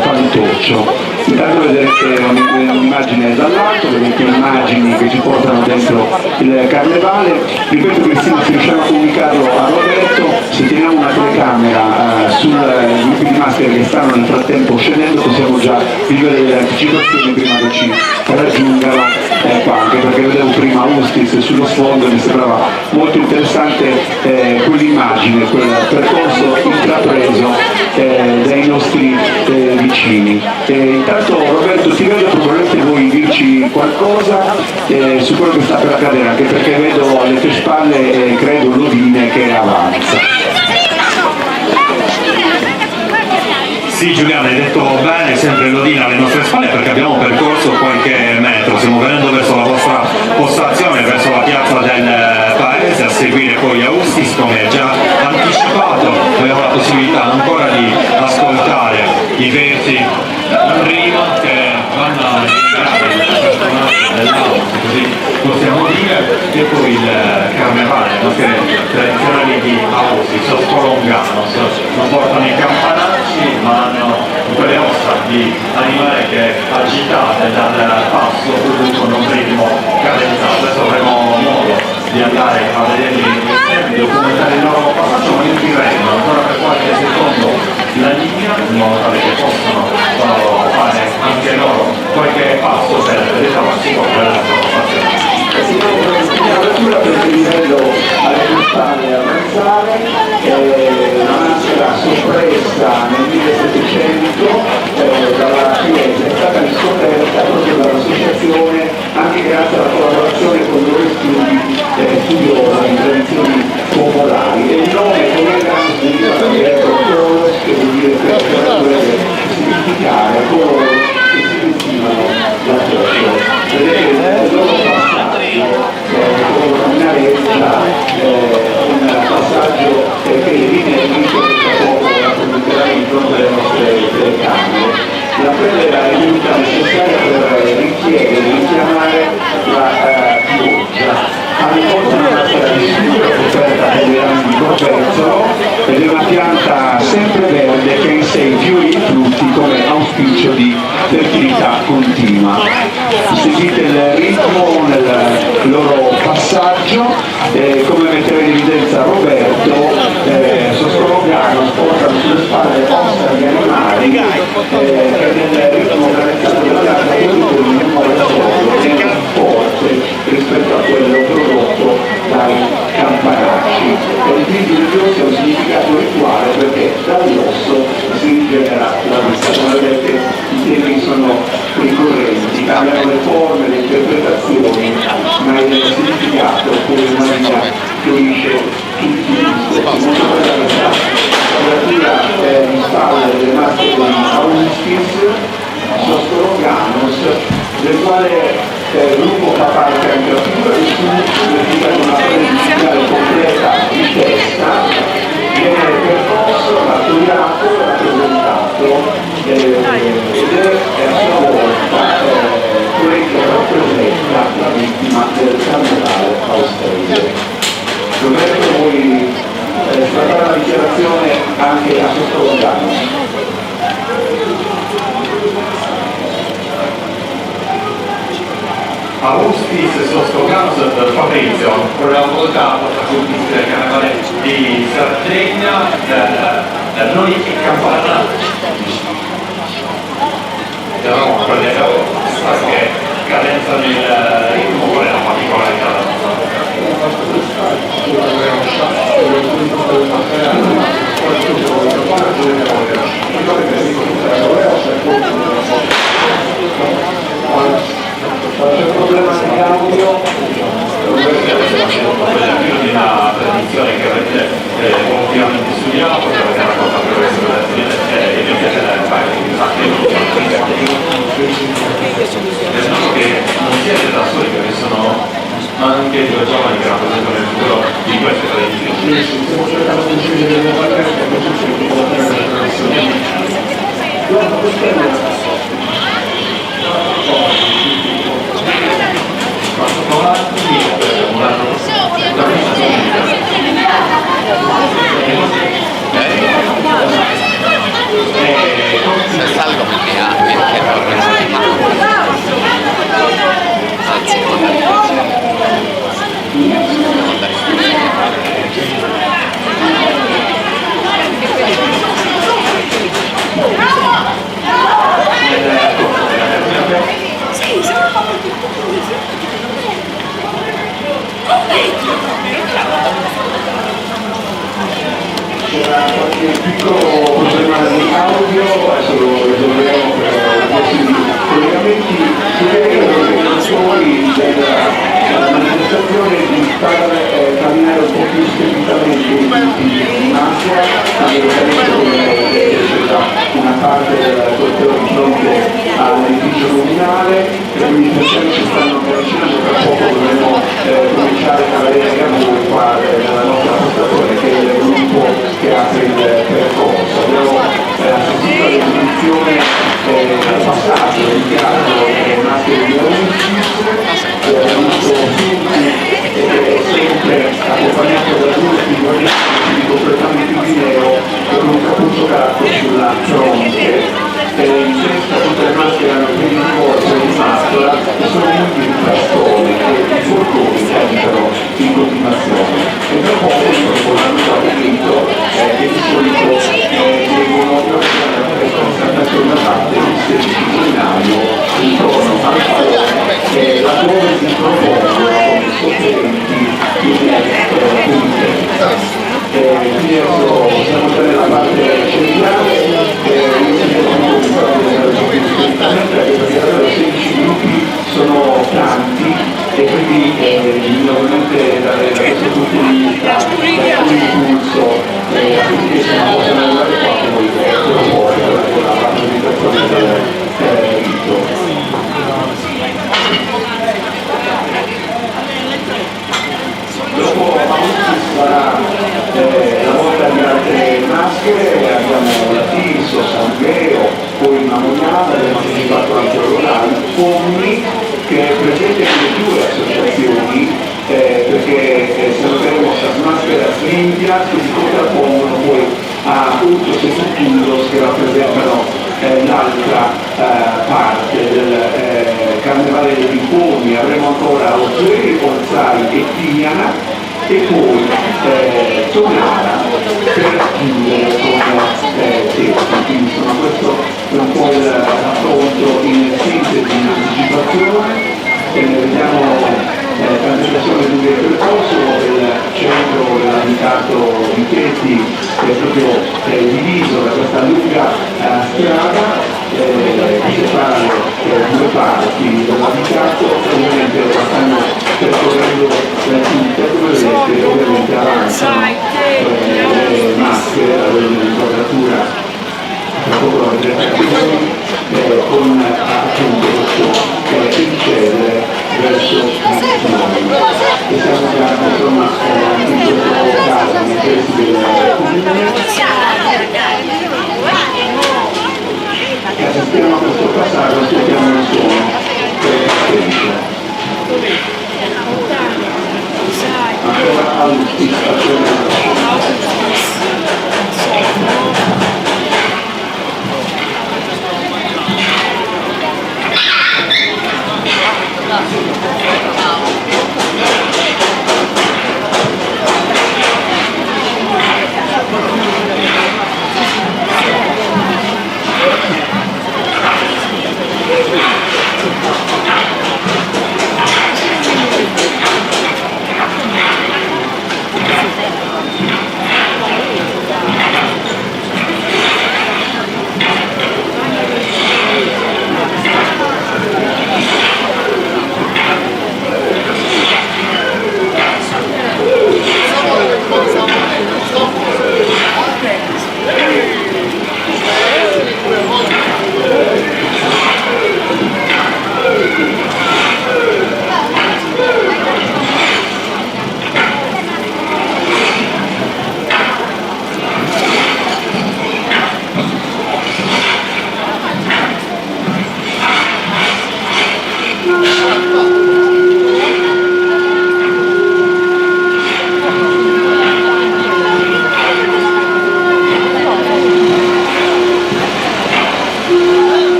fantoccio. Intanto vedrete un'immagine dall'alto, vedete immagini che ci portano dentro il carnevale. Ripeto Cristina, se riusciamo a comunicarlo a Roberto, se teniamo una telecamera sui gruppi di maschere che stanno nel frattempo scendendo, possiamo già vivere le anticipazioni prima che ci raggiungano qua, anche perché vedevo prima Augustis sullo sfondo e mi sembrava molto interessante quell'immagine, quel percorso intrapreso dai nostri vicini. Intanto Roberto ti vedo, probabilmente vuoi dirci qualcosa su quello che sta per accadere, anche perché vedo alle tue spalle credo Lodine che avanza. Sì Giuliano, hai detto bene, sempre Lodina alle nostre spalle perché abbiamo percorso qualche metro, stiamo venendo verso la vostra postazione, verso la piazza del paese, a seguire poi Augustis come già anticipato. Abbiamo la possibilità ancora di ascoltare i versi in rima che vanno a indicare il personaggio dell'auto, così possiamo dire, e poi il carnevale, le maschere tradizionali di Augustis, Sosco Longanos, non portano i campanacci ma hanno quelle ossa di animale che agitate dal passo producono un ritmo cadenzato. Adesso avremo modo modo che possono fare anche loro qualche passo per ritrovarsi con quella formazione. L'apertura per il livello alle spalle avanzare nascerà soppressa nel 1700 dalla Chiesa, è stata riscoperta proprio dall'associazione anche grazie alla collaborazione con loro studiosi di tradizioni popolari e il nome collega significa colos, che vuol dire significare coloro che si vestivano da sotto. Vedete il loro passaggio con una retta, un passaggio che linea la commenteramento delle nostre telecamere. La prende la risulta necessaria per richiamare la pioggia. Ha ricorso una maschera di studio coperta con le rami di corbezzolo ed è una pianta sempre verde che ha in sé fiori e frutti come auspicio di fertilità continua. Seguite il ritmo nel loro passaggio, come metteva in evidenza Roberto, Soscologano portano sulle spalle le ossa di animali che nel ritmo cadenzato della pianta producono un rumore forte rispetto a quello prodotto dai campanacci. Il quindi religioso ha un significato rituale perché dall'osso si rigenera la vita. Come vedete i temi sono ricorrenti, cambiano le forme, le interpretazioni, ma il significato come una linea che unisce tutti gli discorsi. La creatura in spalle delle maschere di Auskis, Soscolonganus, del quale il gruppo fa parte anche la figura di su, significa una presenziale completa di testa, viene percorso, maturato, rappresentato ed è a sua volta quello che rappresenta la vittima del carnevale austriaco. Roberto, vuoi fare una dichiarazione anche a Soscolonganus? Auskis e Soscolonganus, Fabrizio, voleva voltato tra cultisti del carnevale di Sardegna, da noi in Campania. Diciamo quelle che cadenza nel ritmo, qual è la particolarità? C'è un problema di audio. Di una tradizione che avete continuamente studiato, che avete raccontato per questo e vi piace fare che non siete da soli, perché sono anche due giovani che rappresentano il futuro di queste tradizioni. Stiamo cercando di scegliere le parole che non succedono con la tradizione. Se salgo perché vorrei anzi C'era qualche piccolo problema di audio, adesso lo risolveremo per i collegamenti. Si vede che le organizzatori della manifestazione di camminare un po' più speditamente in Asia, hanno localmente una parte del corteo di fronte all'edificio comunale e quindi i persone si stanno avvicinando, tra poco dovremo cominciare a vedere anche a voi qua nella nostra postazione che è il gruppo che apre il percorso. Abbiamo assistito all'esibizione del passaggio del teatro Maschere di Auskis, visto sempre accompagnato da adulti guardiani completamente in nero e con un cappuccio gatto sulla fronte. In testa tutte le maschere hanno pieni di forza e di maschera e sono muniti di bastoni che i forconi tentano in continuazione. E tra poco si proporranno qualche rito che di solito seguono la 16 gennaio intorno al salone la dove si propongono come sofferenti quindi adesso siamo già nella parte centrale perché 16 gruppi sono tanti e quindi ovviamente da questo punto di vista un impulso affinché se non possono arrivare qua poi fuori con la partecipazione del rito. Dopo sarà la volta di altre maschere, abbiamo la Tirso, San Vero, poi Mamoniata, abbiamo partecipato anche a Rolani, Pommi, che è presente nelle due associazioni, perché se non vedremo maschera India che si contrappongono poi a Urto Settulos che rappresentano l'altra parte del Carnevale dei Pommi. Avremo ancora Ozzeri, Orzai e Tignana e poi Tonara per chiudere con Testi. Quindi insomma questo è un po' il raffronto in sintesi, in anticipazione. Vediamo la presentazione di un percorso del centro dell'abitato di Chieti che è proprio diviso da questa lunga strada che separa le due parti dell'abitato. Ovviamente la stanno percorrendo tutte, come vedete ovviamente avanzano le maschere, la loro inquadratura con appunto questo incedere verso noi e siamo già insomma in questo caso nei pressi del comune e assistiamo a questo passaggio, ascoltiamo il suono ancora all'instazione.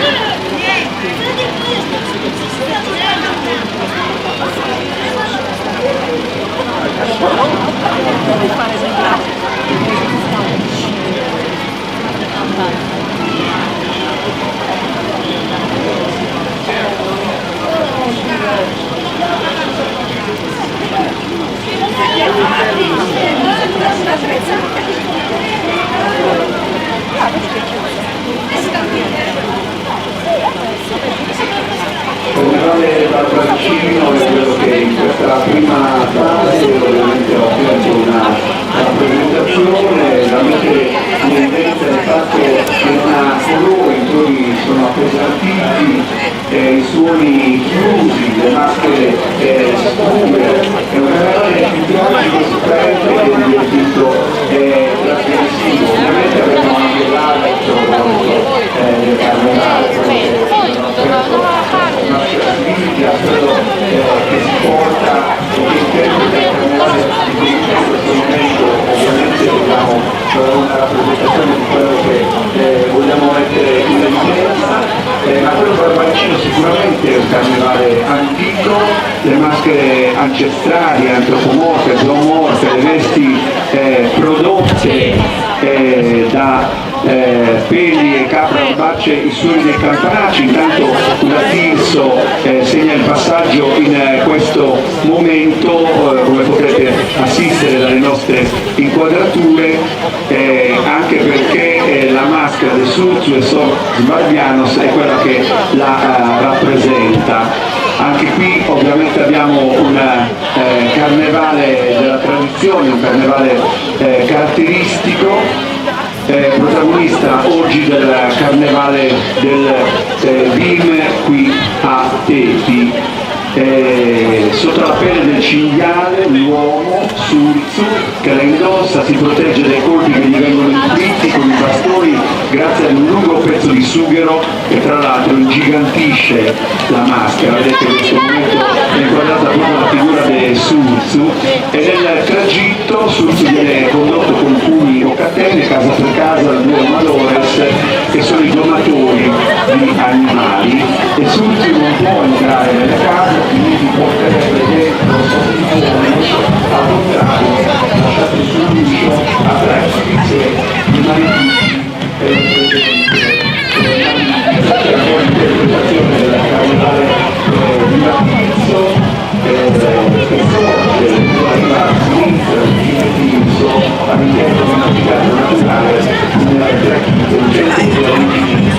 Ciao! carnevale barbaricino è quello che in questa prima fase ovviamente ho aperto una rappresentazione, la mette in evidenza il fatto che non ha colori, i toni sono appesantiti, i suoni chiusi, le maschere scure, è un carnevale più tragico, sofferente e divertito trasgressivo. Ovviamente avremo anche l'altro del carnevale, una Silvia, quello che si porta e che interpreta il carnevale in questo momento. Ovviamente abbiamo una rappresentazione di quello che vogliamo mettere in evidenza, ma quello barbaricino sicuramente è un carnevale antico, le maschere ancestrali, antropomorfe, zoomorfe, le vesti prodotte da peli e capra bacce, i suoni dei campanacci. Intanto una Tirso segna il passaggio in questo momento, come potrete assistere dalle nostre inquadrature, anche perché la maschera del Surzu e Sor Sbarbianos è quella che la rappresenta. Anche qui ovviamente abbiamo un carnevale della tradizione, un carnevale caratteristico, protagonista oggi del carnevale del BIM qui a Teti. Sotto la pelle del cinghiale l'uomo Surzu che la indossa si protegge dai colpi che gli vengono inflitti con i bastoni grazie ad un lungo pezzo di sughero che tra l'altro ingigantisce la maschera. Vedete in questo momento è inquadrata proprio la figura di Surzu e nel tragitto Surzu viene condotto con pugni o catene casa per casa da due malores che sono i domatori di animali, e Surzu non può entrare nelle case, quindi porterebbe dentro al contrario, lasciate sull'uscio a prestiti di mariti l'interpretazione della carnevale di Latizio che sorge nella sinistra di Tirso all'interno di una brigata naturale nella Trachite, un centro di origini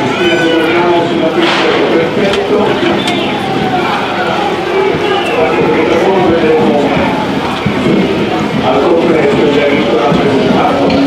Cristina Se torniamo sulla pista è perfetto. Dopo vedremo al completo l'evento rappresentato.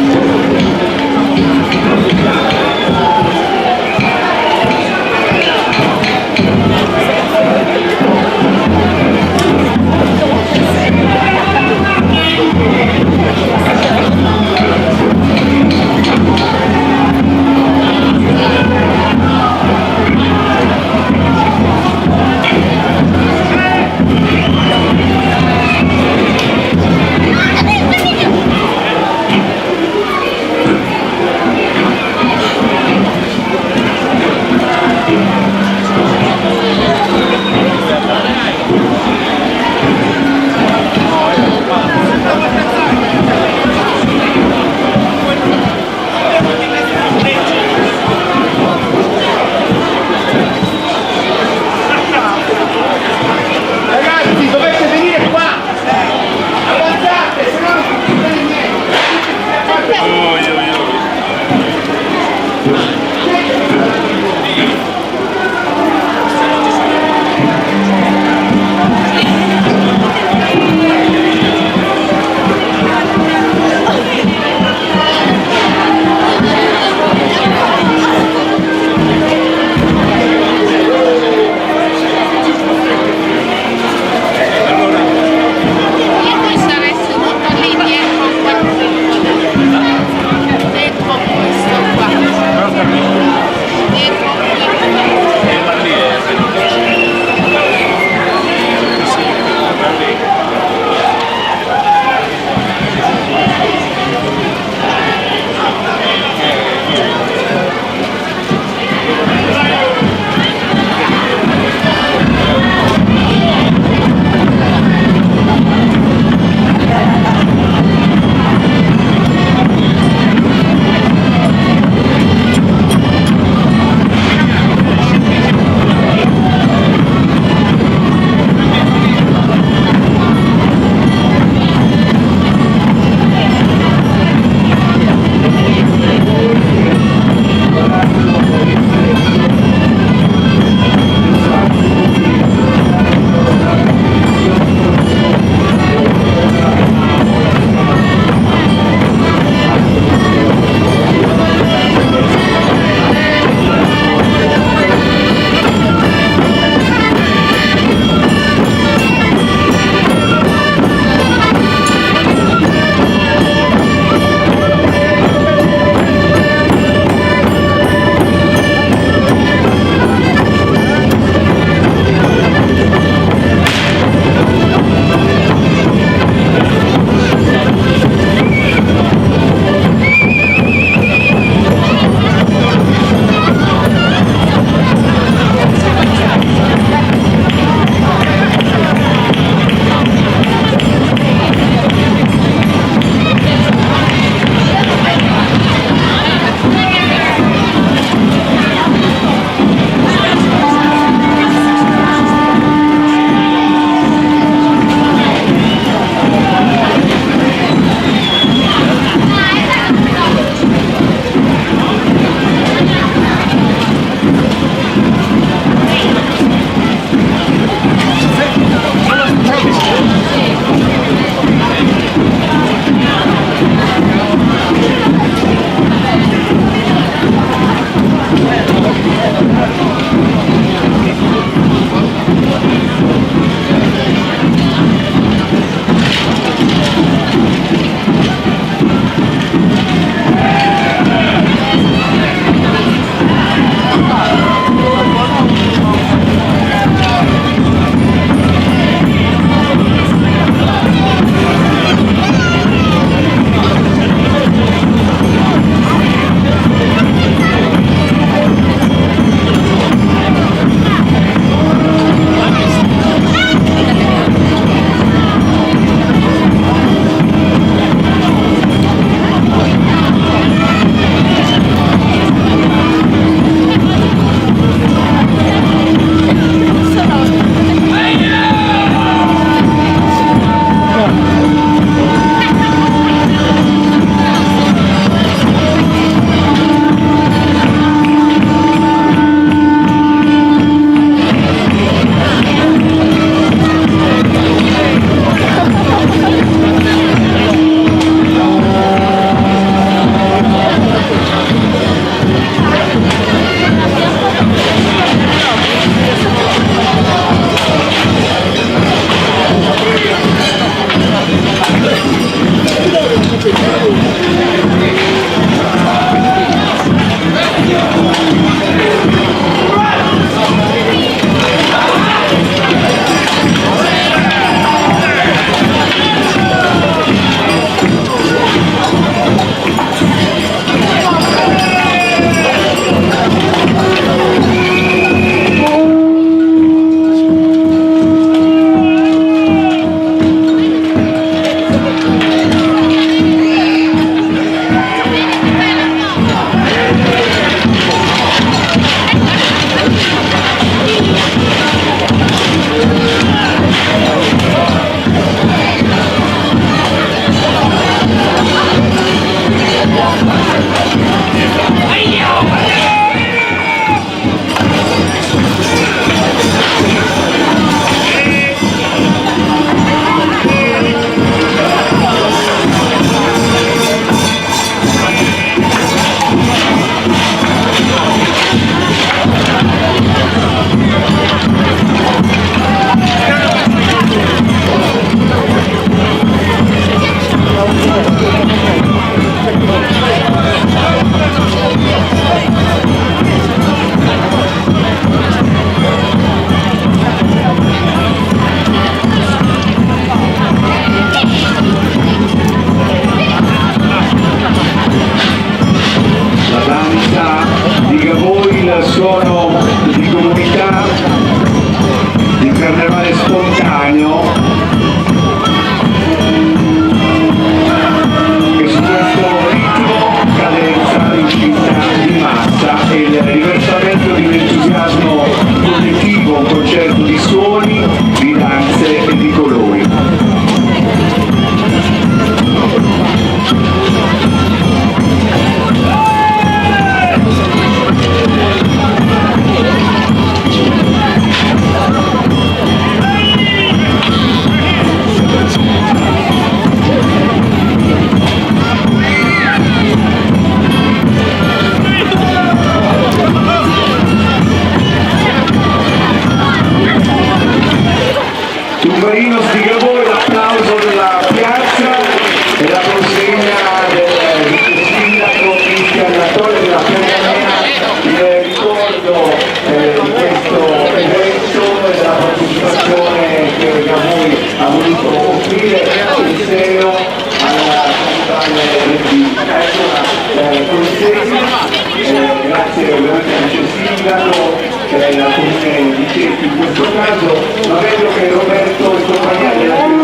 indicato al comune di Chieti in questo caso, ma vedo che Roberto è accompagnato dalla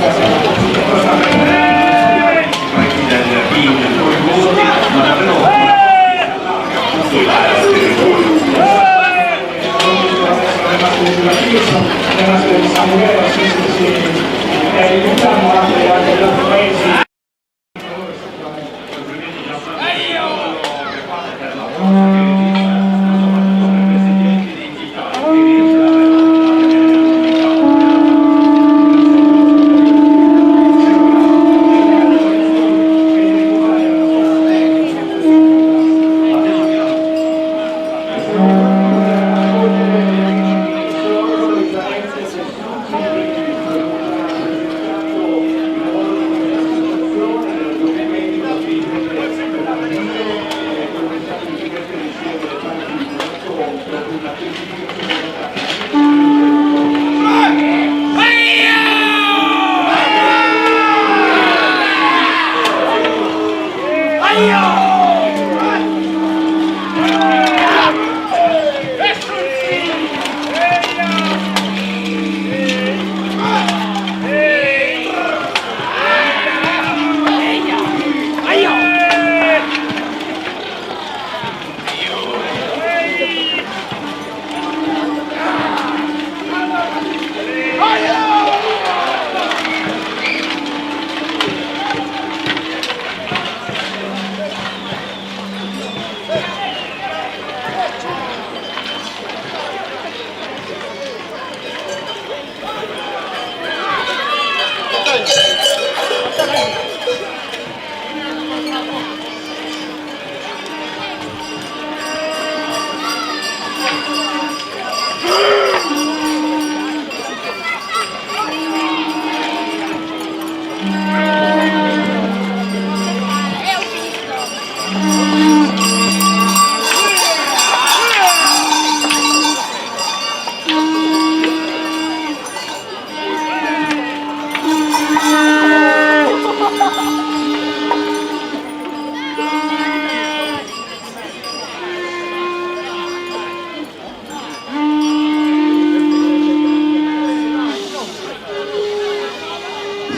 Presidente del Consiglio di lavoro,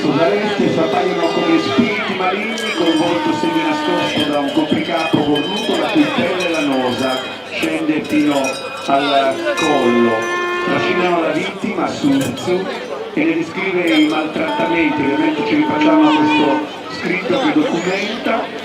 Sudamente si appaiono come spiriti maligni col volto seminascosto da un copricapo cornuto la cui pelle lanosa scende fino al collo. Trascinano la vittima su e ne descrive i maltrattamenti. Ovviamente ci rifacciamo a questo scritto che documenta.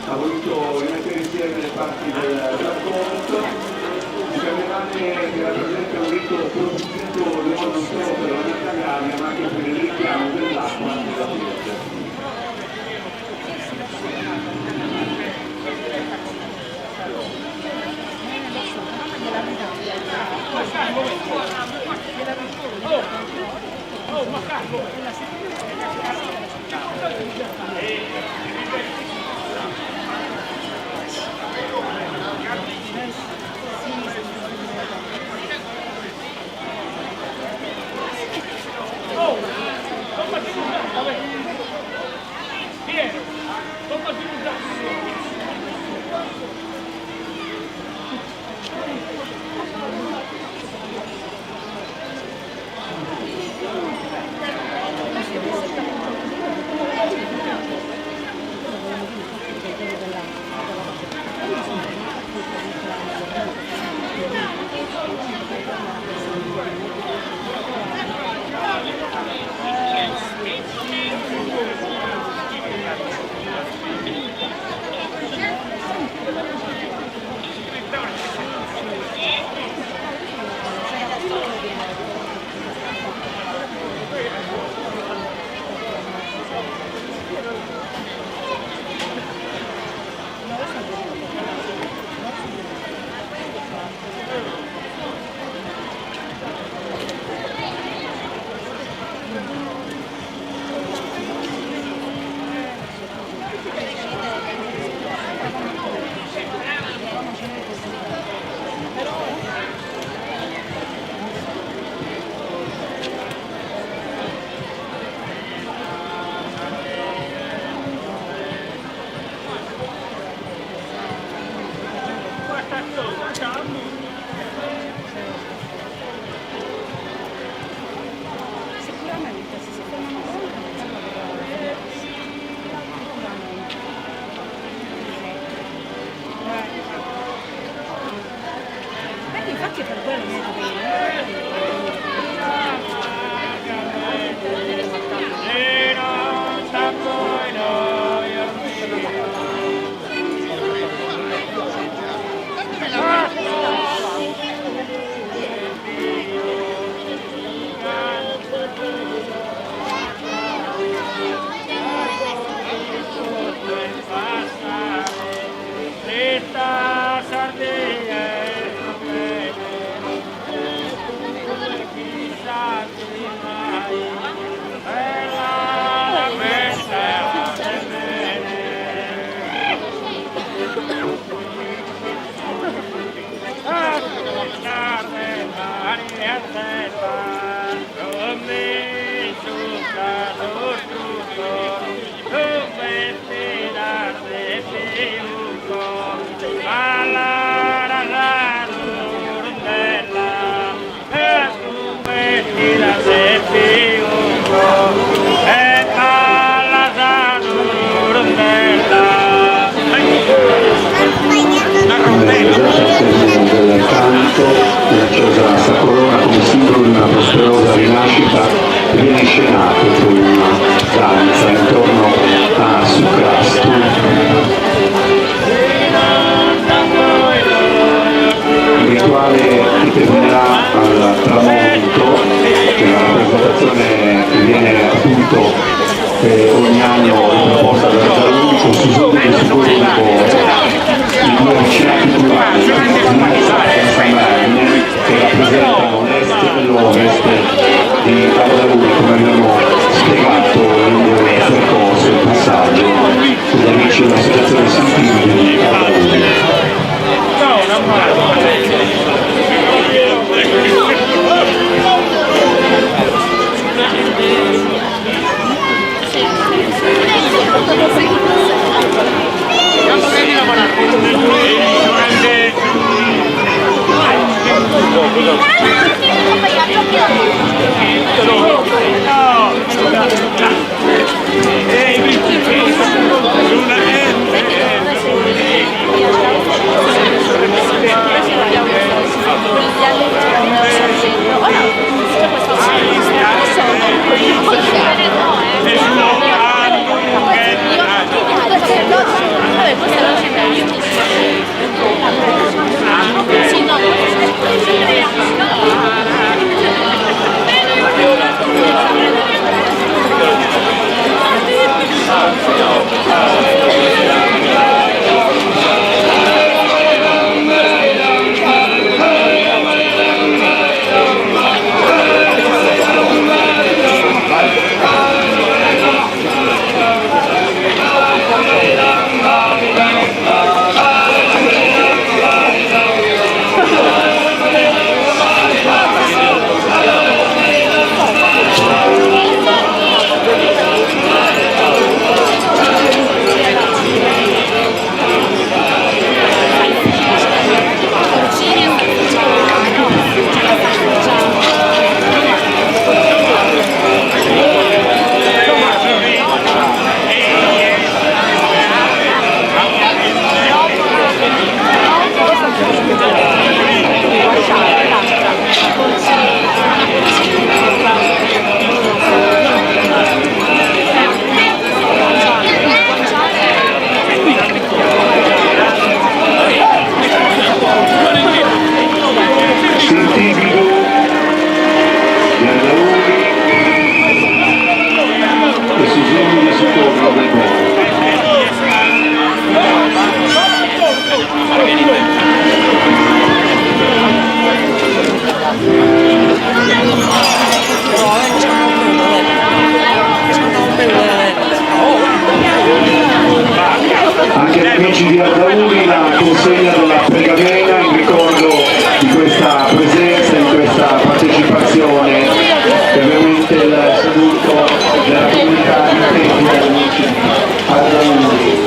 Ha voluto rimettere insieme le parti del racconto. Il camerale che rappresenta un rito prostituto non solo per la Mediterranea ma anche per il richiamo dell'acqua e della vita. Del canto, accesa la corona come simbolo di una prosperosa rinascita, viene inscenato con una danza intorno a Sucrastu. Il rituale che terminerà al tramonto, che è una rappresentazione che viene appunto ogni anno proposta dal Zaruni con Suzuki e Sicuri un po' i due avvicinati culturali che rappresentano l'est e l'ovest di Anche agli amici di Ardauri la consegna della pergamena in ricordo di questa presenza, di questa partecipazione, che ovviamente il saluto della comunità di Tenti degli amici di Ardauri.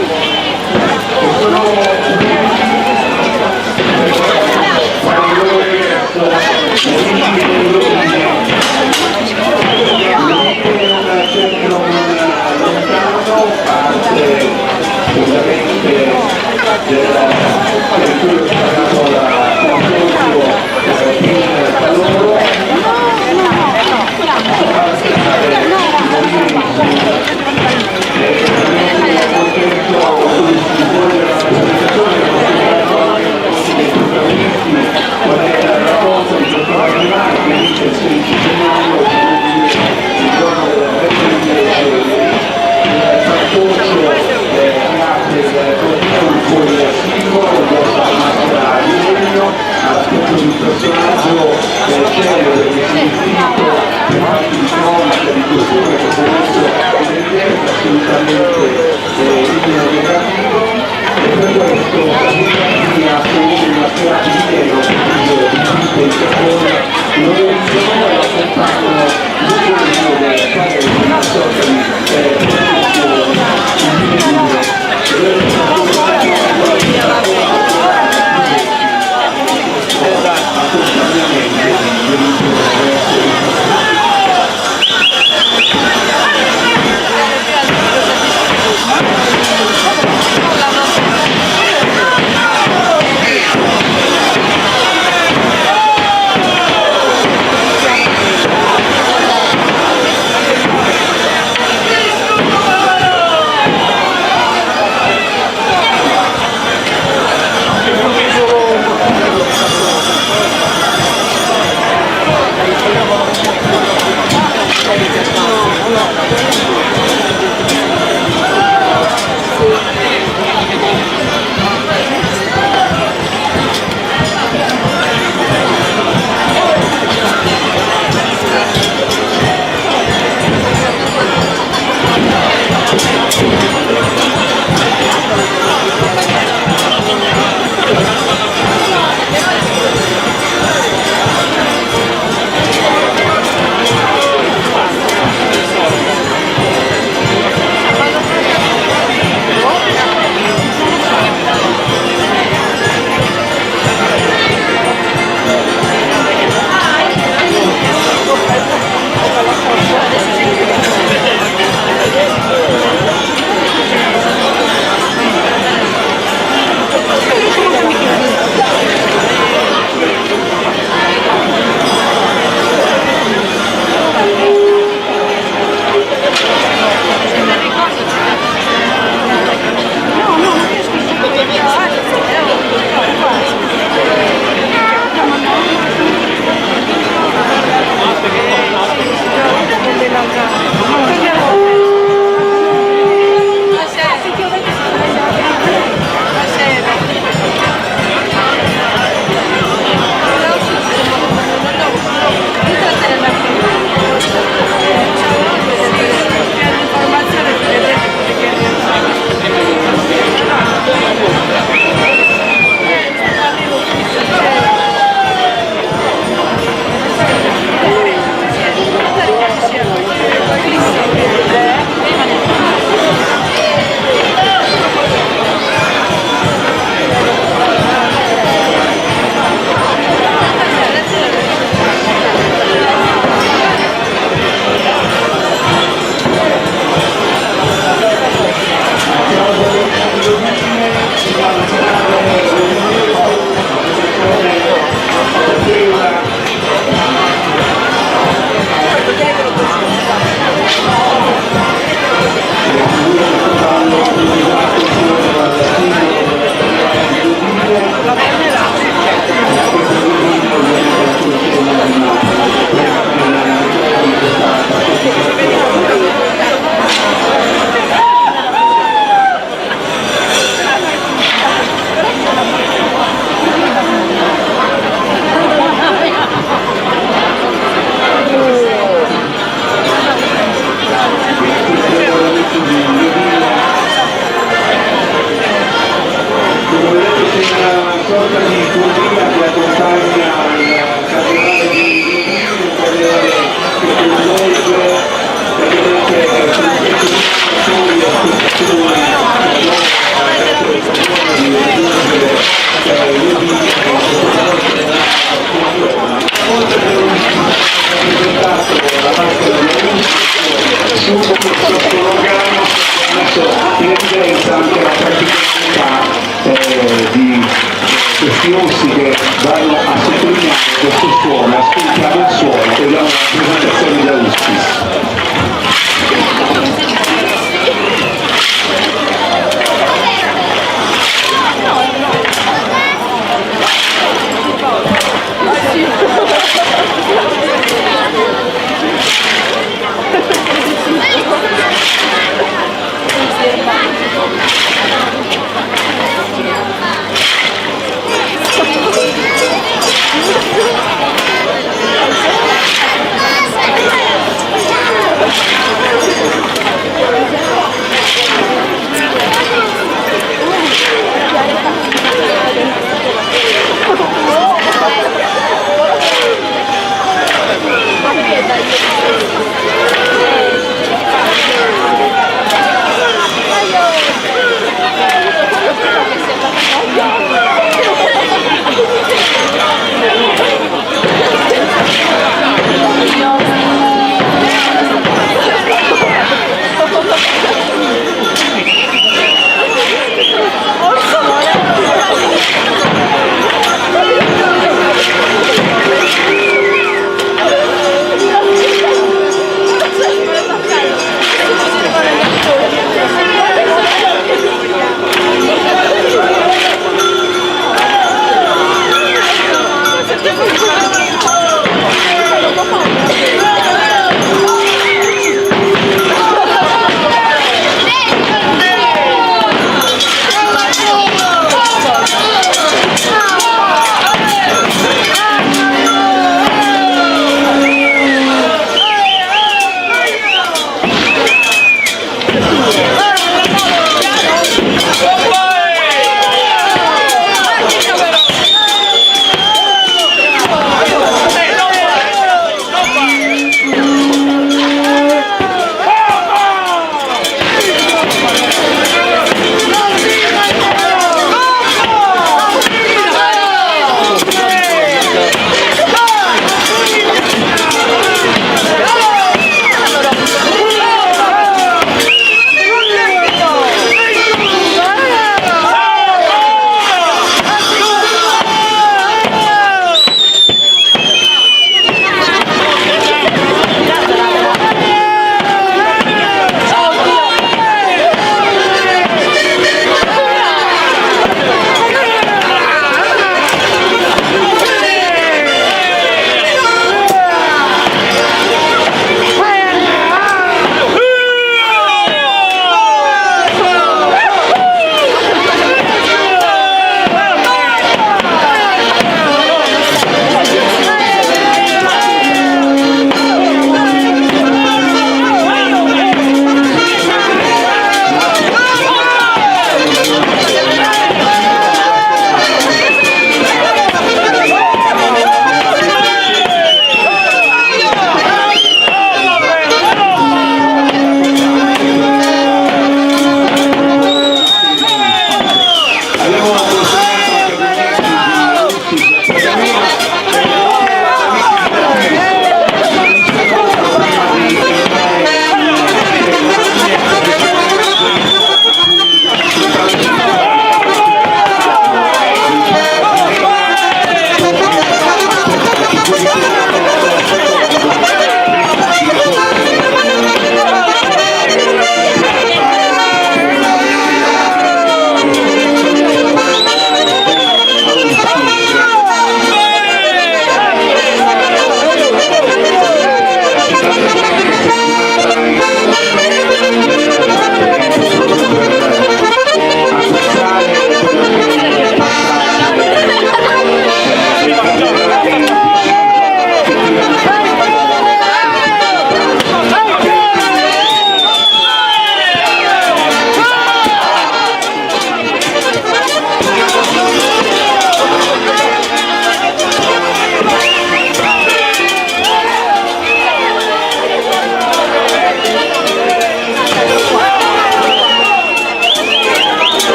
liturgia che accompagna il cattedrale di vedere che coinvolge su questo slogan in evidenza anche la praticabilità di questi rossi che vanno a sottolineare questo suono, ascoltiamo il suono e diamo la presentazione di Auspice.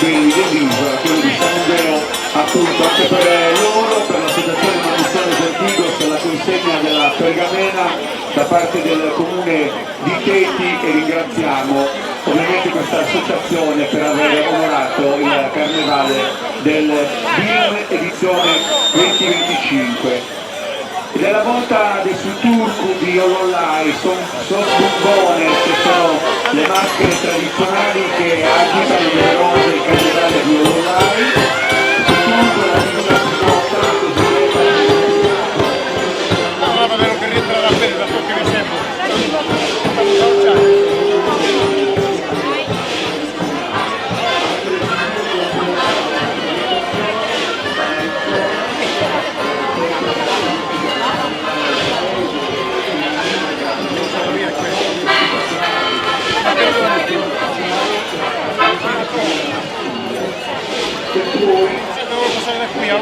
beni dell'isola, quello di San Deo, appunto anche per loro, per l'associazione Manuzione Vertigos, la consegna della pergamena da parte del comune di Chieti, e ringraziamo ovviamente questa associazione per aver onorato il carnevale del BIM edizione 2025. Ed è la volta dei Suturcu di Olollai, sono bumbone, che sono le maschere tradizionali che agitano le rose il carnevale di Olollai. Suturcu è la figura più nota, va bene che rientra da bene, da poco che mi sembra. Devo passare da qui a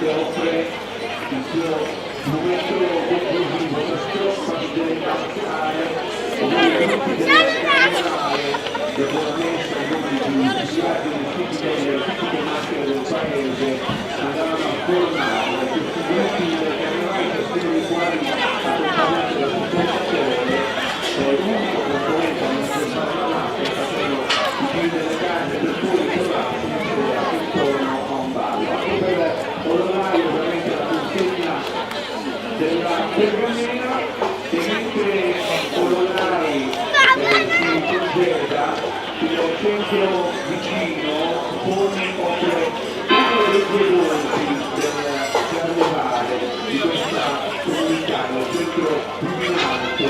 che offre il suo momento conclusivo, la stoffa di delegazione, ovviamente delegazione dopo la messa di iniziati le tipiche maschere del paese andavano a formare questi gruppi che avevano questioni di quali accompagnati dalla popolazione, l'unico componente non si parlava che facevano i più delegati per cui trovati intorno a un ballo. Per onorare ovviamente la consegna della pergamena e mentre onorari si congeda il centro vicino pone offre tutti i volti per arrivare di questa comunità nel centro illuminato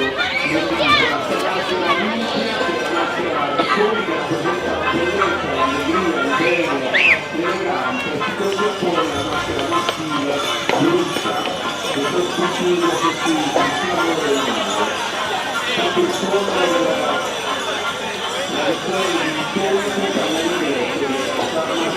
nell'isola attraverso la linea della maschera di che rappresenta la bellezza, l'allegria, il bene, l'eleganza, si contrappone alla maschera maschile, brutta, e sostituire questi simbolo del mare. Tanto il suono la storia di incontro tra le diverse, sarà una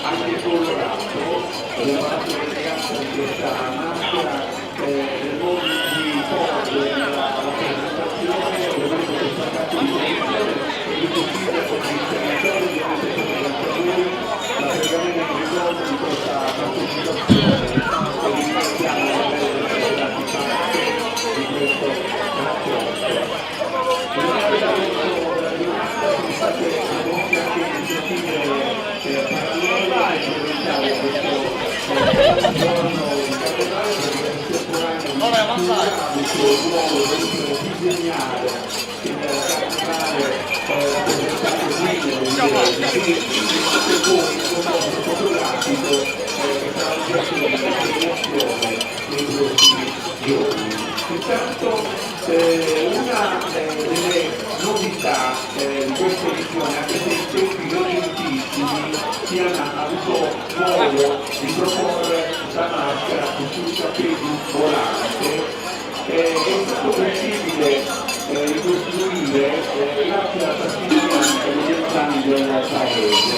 anche colorato, questa maschera non di porto alla presentazione, ovviamente questa carta di posizione è difficile con l'insegnatore di la pergamena di ricordo di questa partecipazione e ringraziamo le partecipanti di questo racconto. Sono state molte anche iniziative parallele che presentiamo questo giorno di Capodanno contemporaneo di cultura, questo nuovo evento biennale che nel Carnevale rappresentato qui un fotografico che sarà oggetto di presentazione nei prossimi giorni. Intanto una delle novità di questa edizione, anche se in tempi recentissimi si hanno avuto modo di proporre la maschera sul tappeto volante, è stato possibile ricostruire grazie alla testimonianza degli anziani del paese.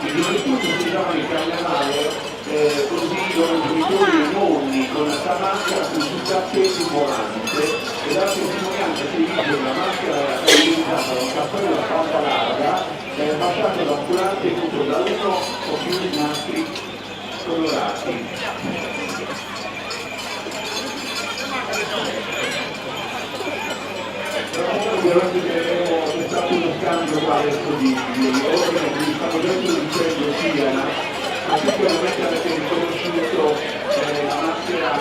I genitori usavano il carnevale così i loro genitori e nonni con questa maschera sul tappeti volante e la testimonianza si dice che la maschera era utilizzata da un cappello a banda larga baciato da un curante tutto da uno o più nastri colorati. Ovviamente c'è stato uno scambio adesso di ordine, quindi stavo già dicendo sia sicuramente avete riconosciuto la maschera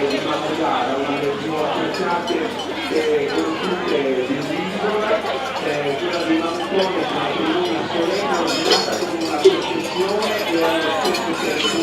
di Mazzara, una delle più apprezzate e conosciute dell'isola, quella di Mantone che è una luna solenne ordinata come una processione e allo stesso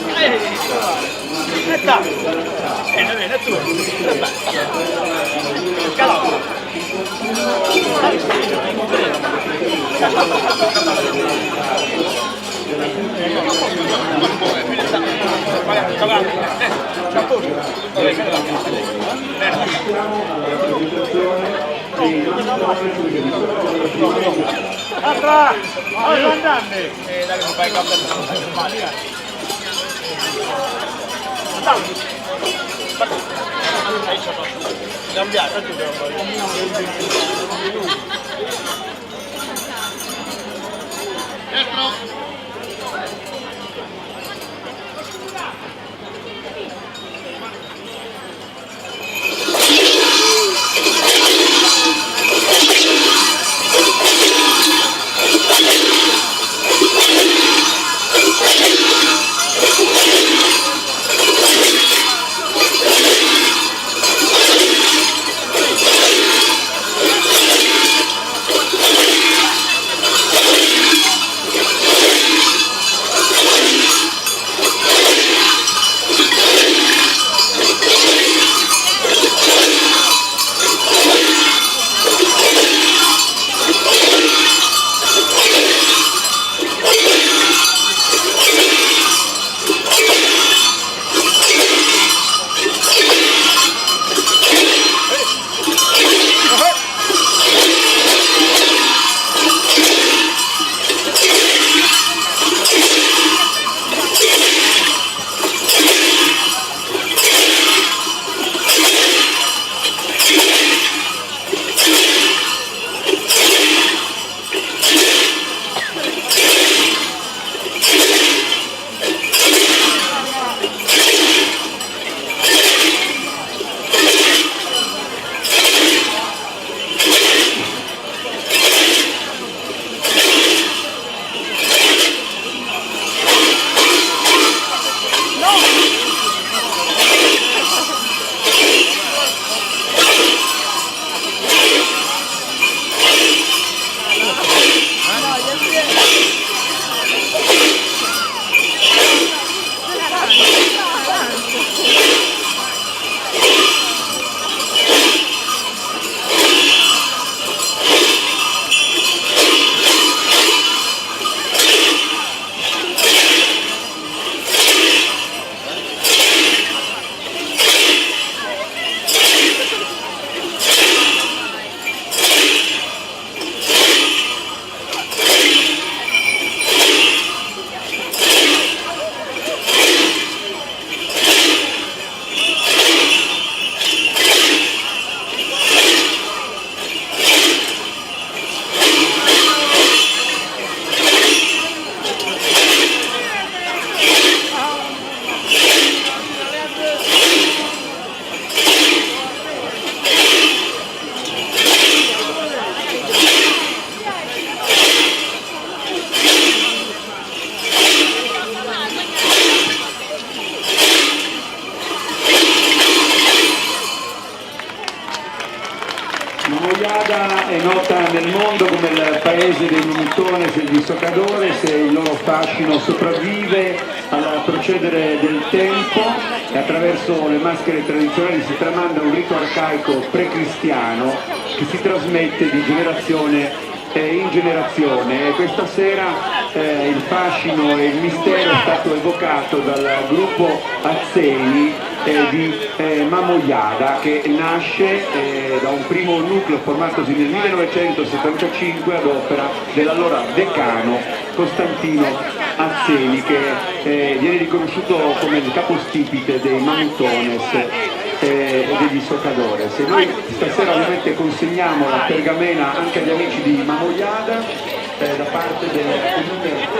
nota nel mondo come il paese dei Mamutones e degli Socadores, e il loro fascino sopravvive al procedere del tempo e attraverso le maschere tradizionali si tramanda un rito arcaico precristiano che si trasmette di generazione in generazione. E questa sera il fascino e il mistero è stato evocato dal gruppo Azzeni di Mamoiada, che nasce da un primo nucleo formatosi nel 1975 ad opera dell'allora decano Costantino Azzeni, che viene riconosciuto come il capostipite dei Mamutones e degli Socadores. E noi stasera ovviamente consegniamo la pergamena anche agli amici di Mamoiada da parte del comune.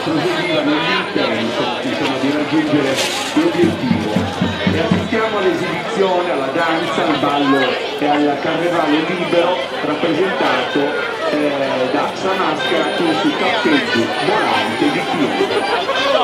Proseguiva nell'intento di raggiungere l'obiettivo, e assistiamo all'esibizione, alla danza, al ballo e al carnevale libero rappresentato da Samaschera con sui cappeggi volanti di chiunque.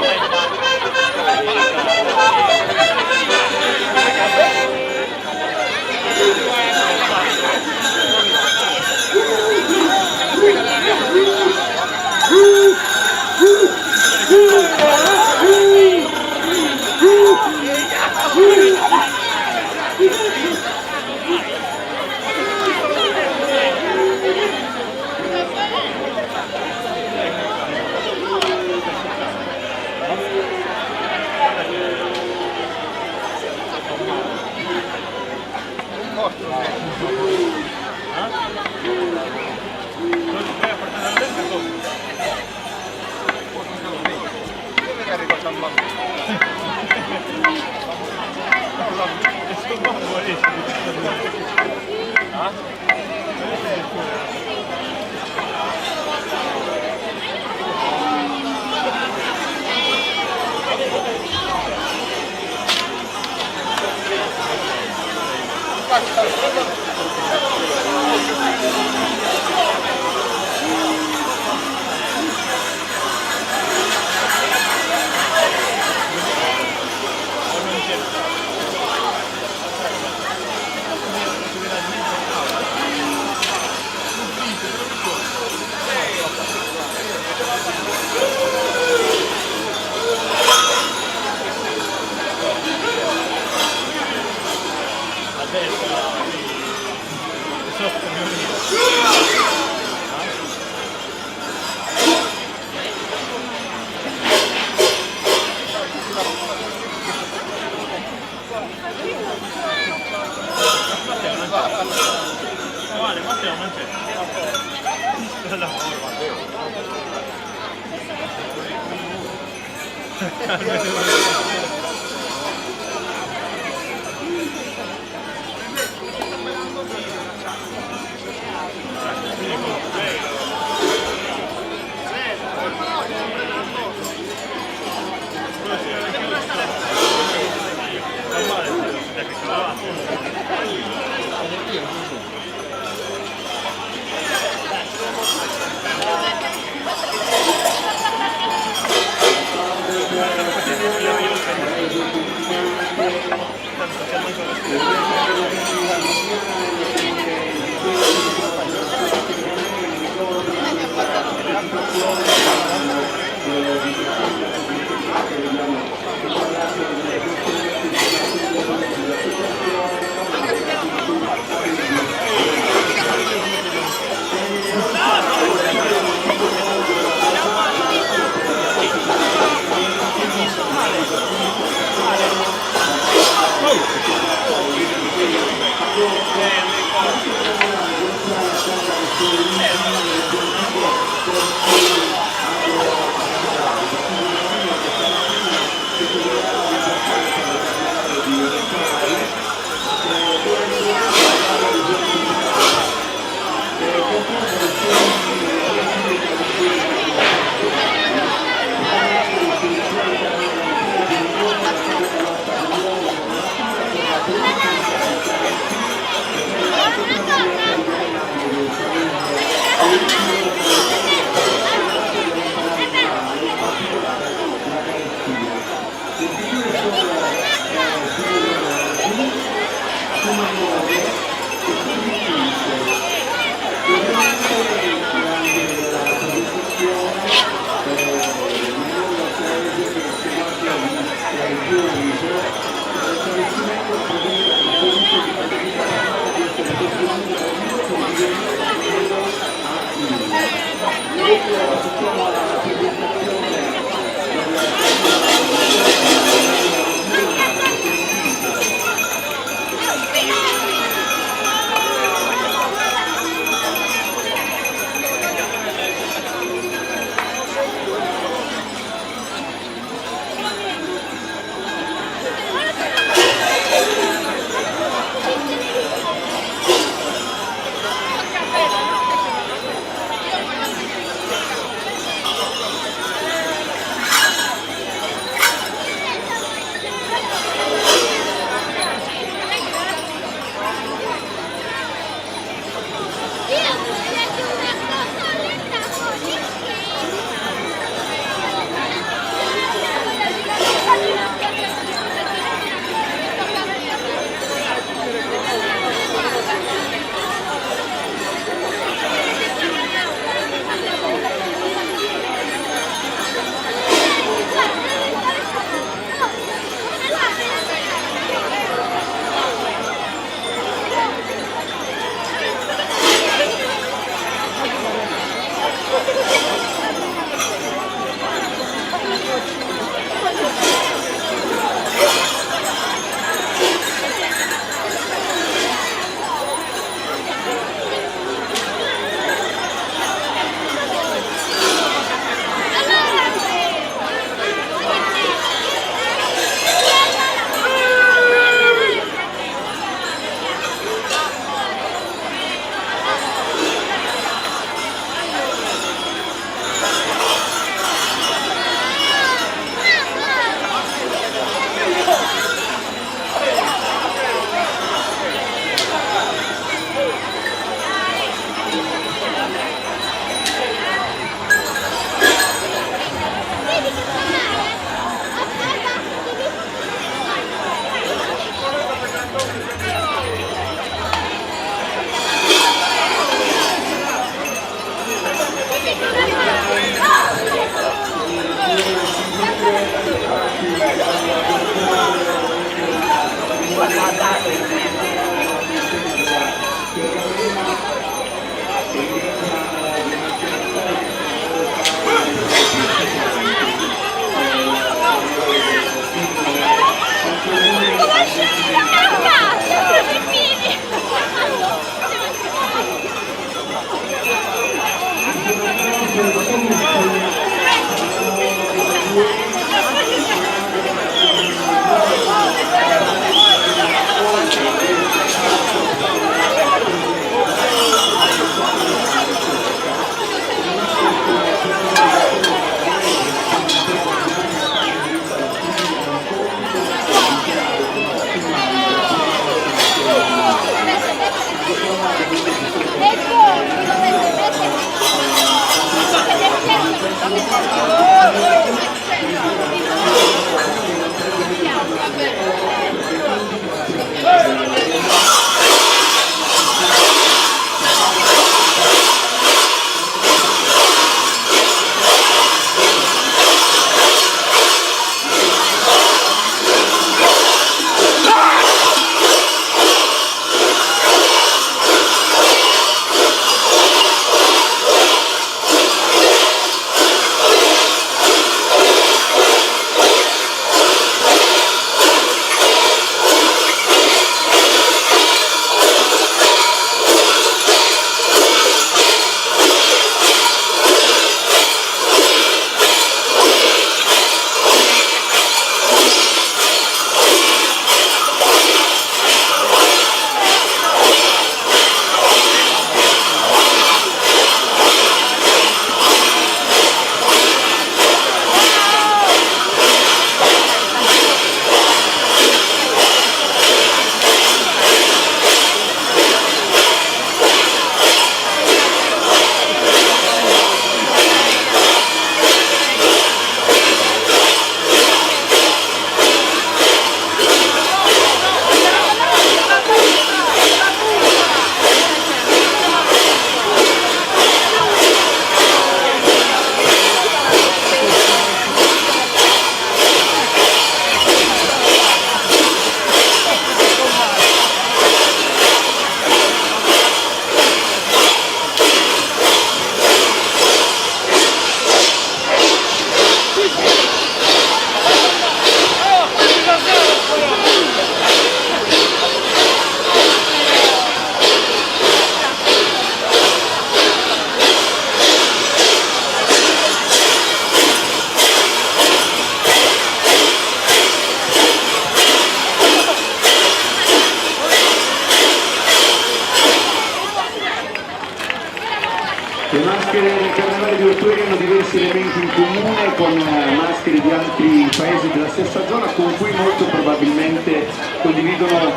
Le maschere del Carnevale di Ortueri hanno diversi elementi in comune con maschere di altri paesi della stessa zona con cui molto probabilmente condividono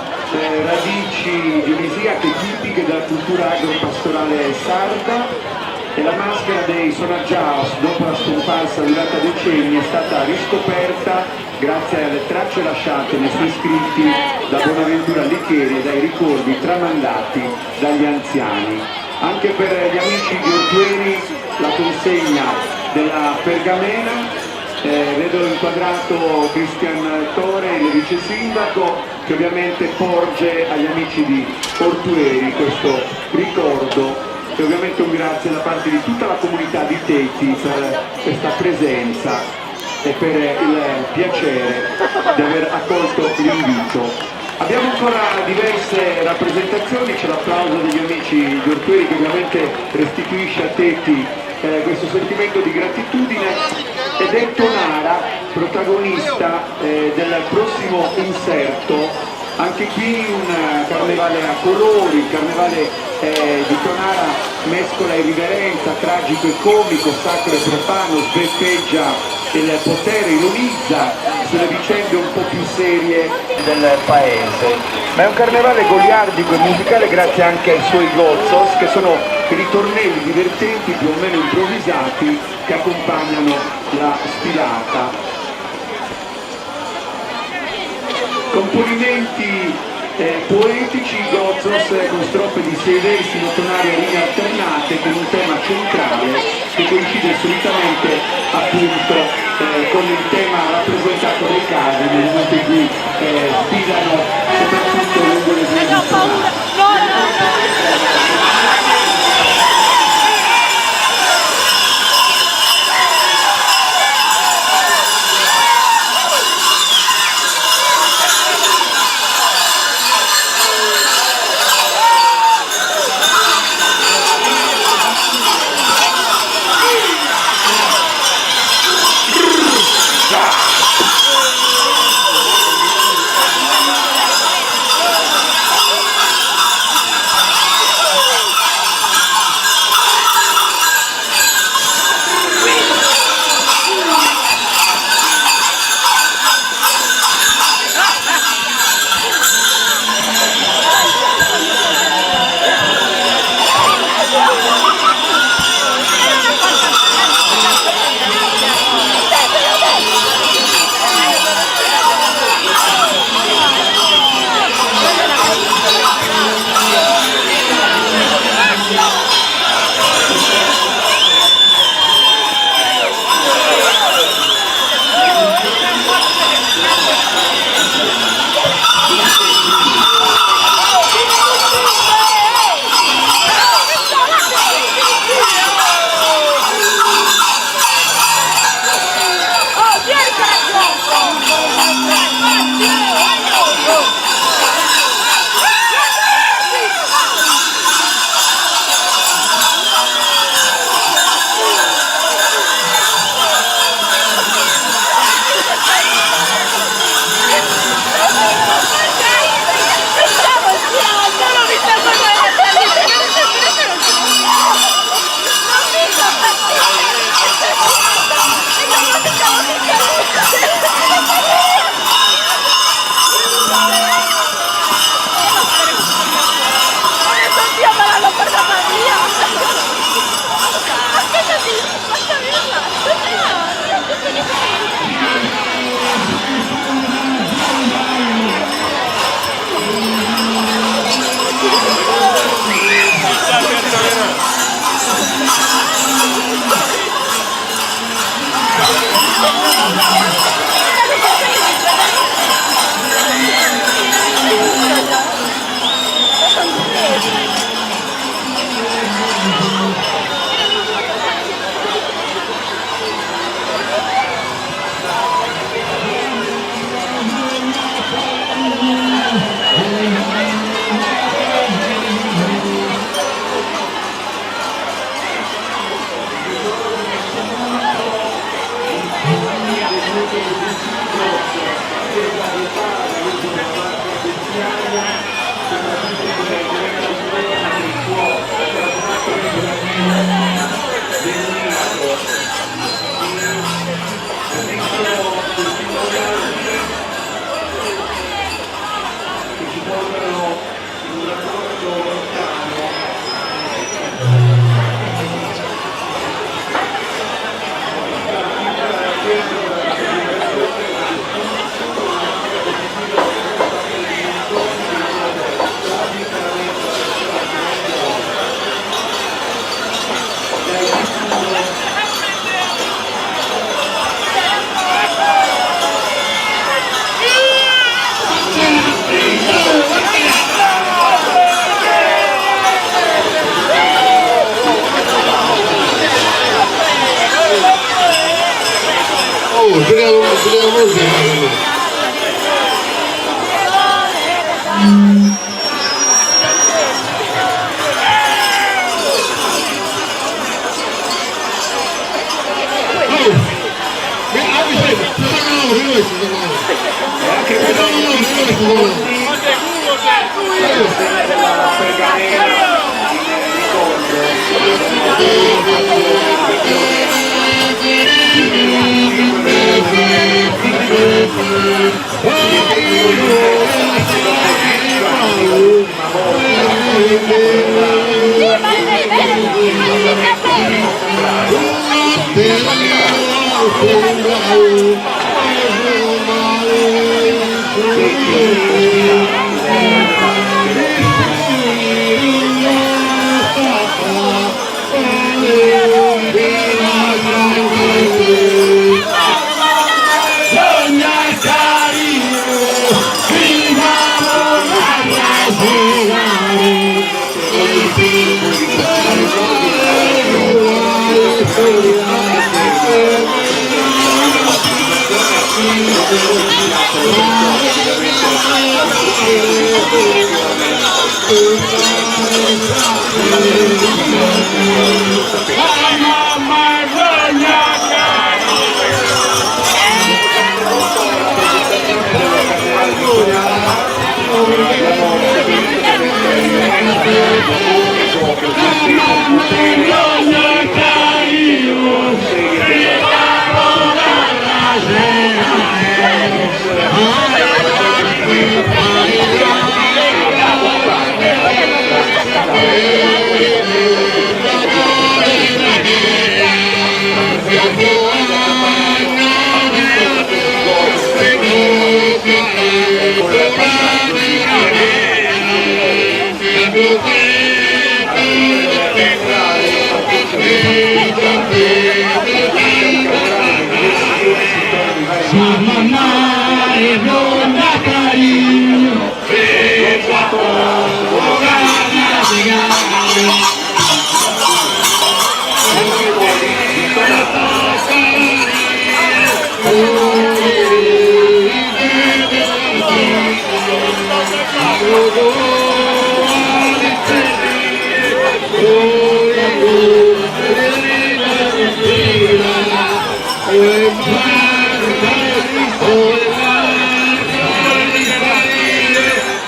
radici dionisiache tipiche della cultura agropastorale sarda, e la maschera dei Sonaggiaos, dopo la scomparsa durata decenni, è stata riscoperta grazie alle tracce lasciate nei suoi scritti da Bonaventura Alighieri e dai ricordi tramandati dagli anziani. Anche per gli amici di Ortueri la consegna della pergamena, vedo inquadrato Cristian Tore, il vice sindaco, che ovviamente porge agli amici di Ortueri questo ricordo e ovviamente un grazie da parte di tutta la comunità di Teti per questa presenza e per il piacere di aver accolto l'invito. Abbiamo ancora diverse rappresentazioni, c'è l'applauso degli amici di Ortueri che ovviamente restituisce a Teti questo sentimento di gratitudine, ed è Tonara, protagonista del prossimo inserto. Anche qui un carnevale a colori, il carnevale di Tonara mescola irriverenza, tragico e comico, sacro e profano, sbeffeggia il potere, ironizza sulle vicende un po' più serie del paese. Ma è un carnevale goliardico e musicale grazie anche ai suoi gozzos, che sono ritornelli divertenti più o meno improvvisati che accompagnano la sfilata. Componimenti poetici, gozzos con strofe di 6 versi in ottonaria rime alternate con un tema centrale che coincide solitamente appunto con il tema rappresentato dai casi nel momento in cui sfilano soprattutto lungo le vie di Tonara.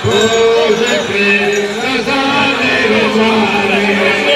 Cose che la sale del mare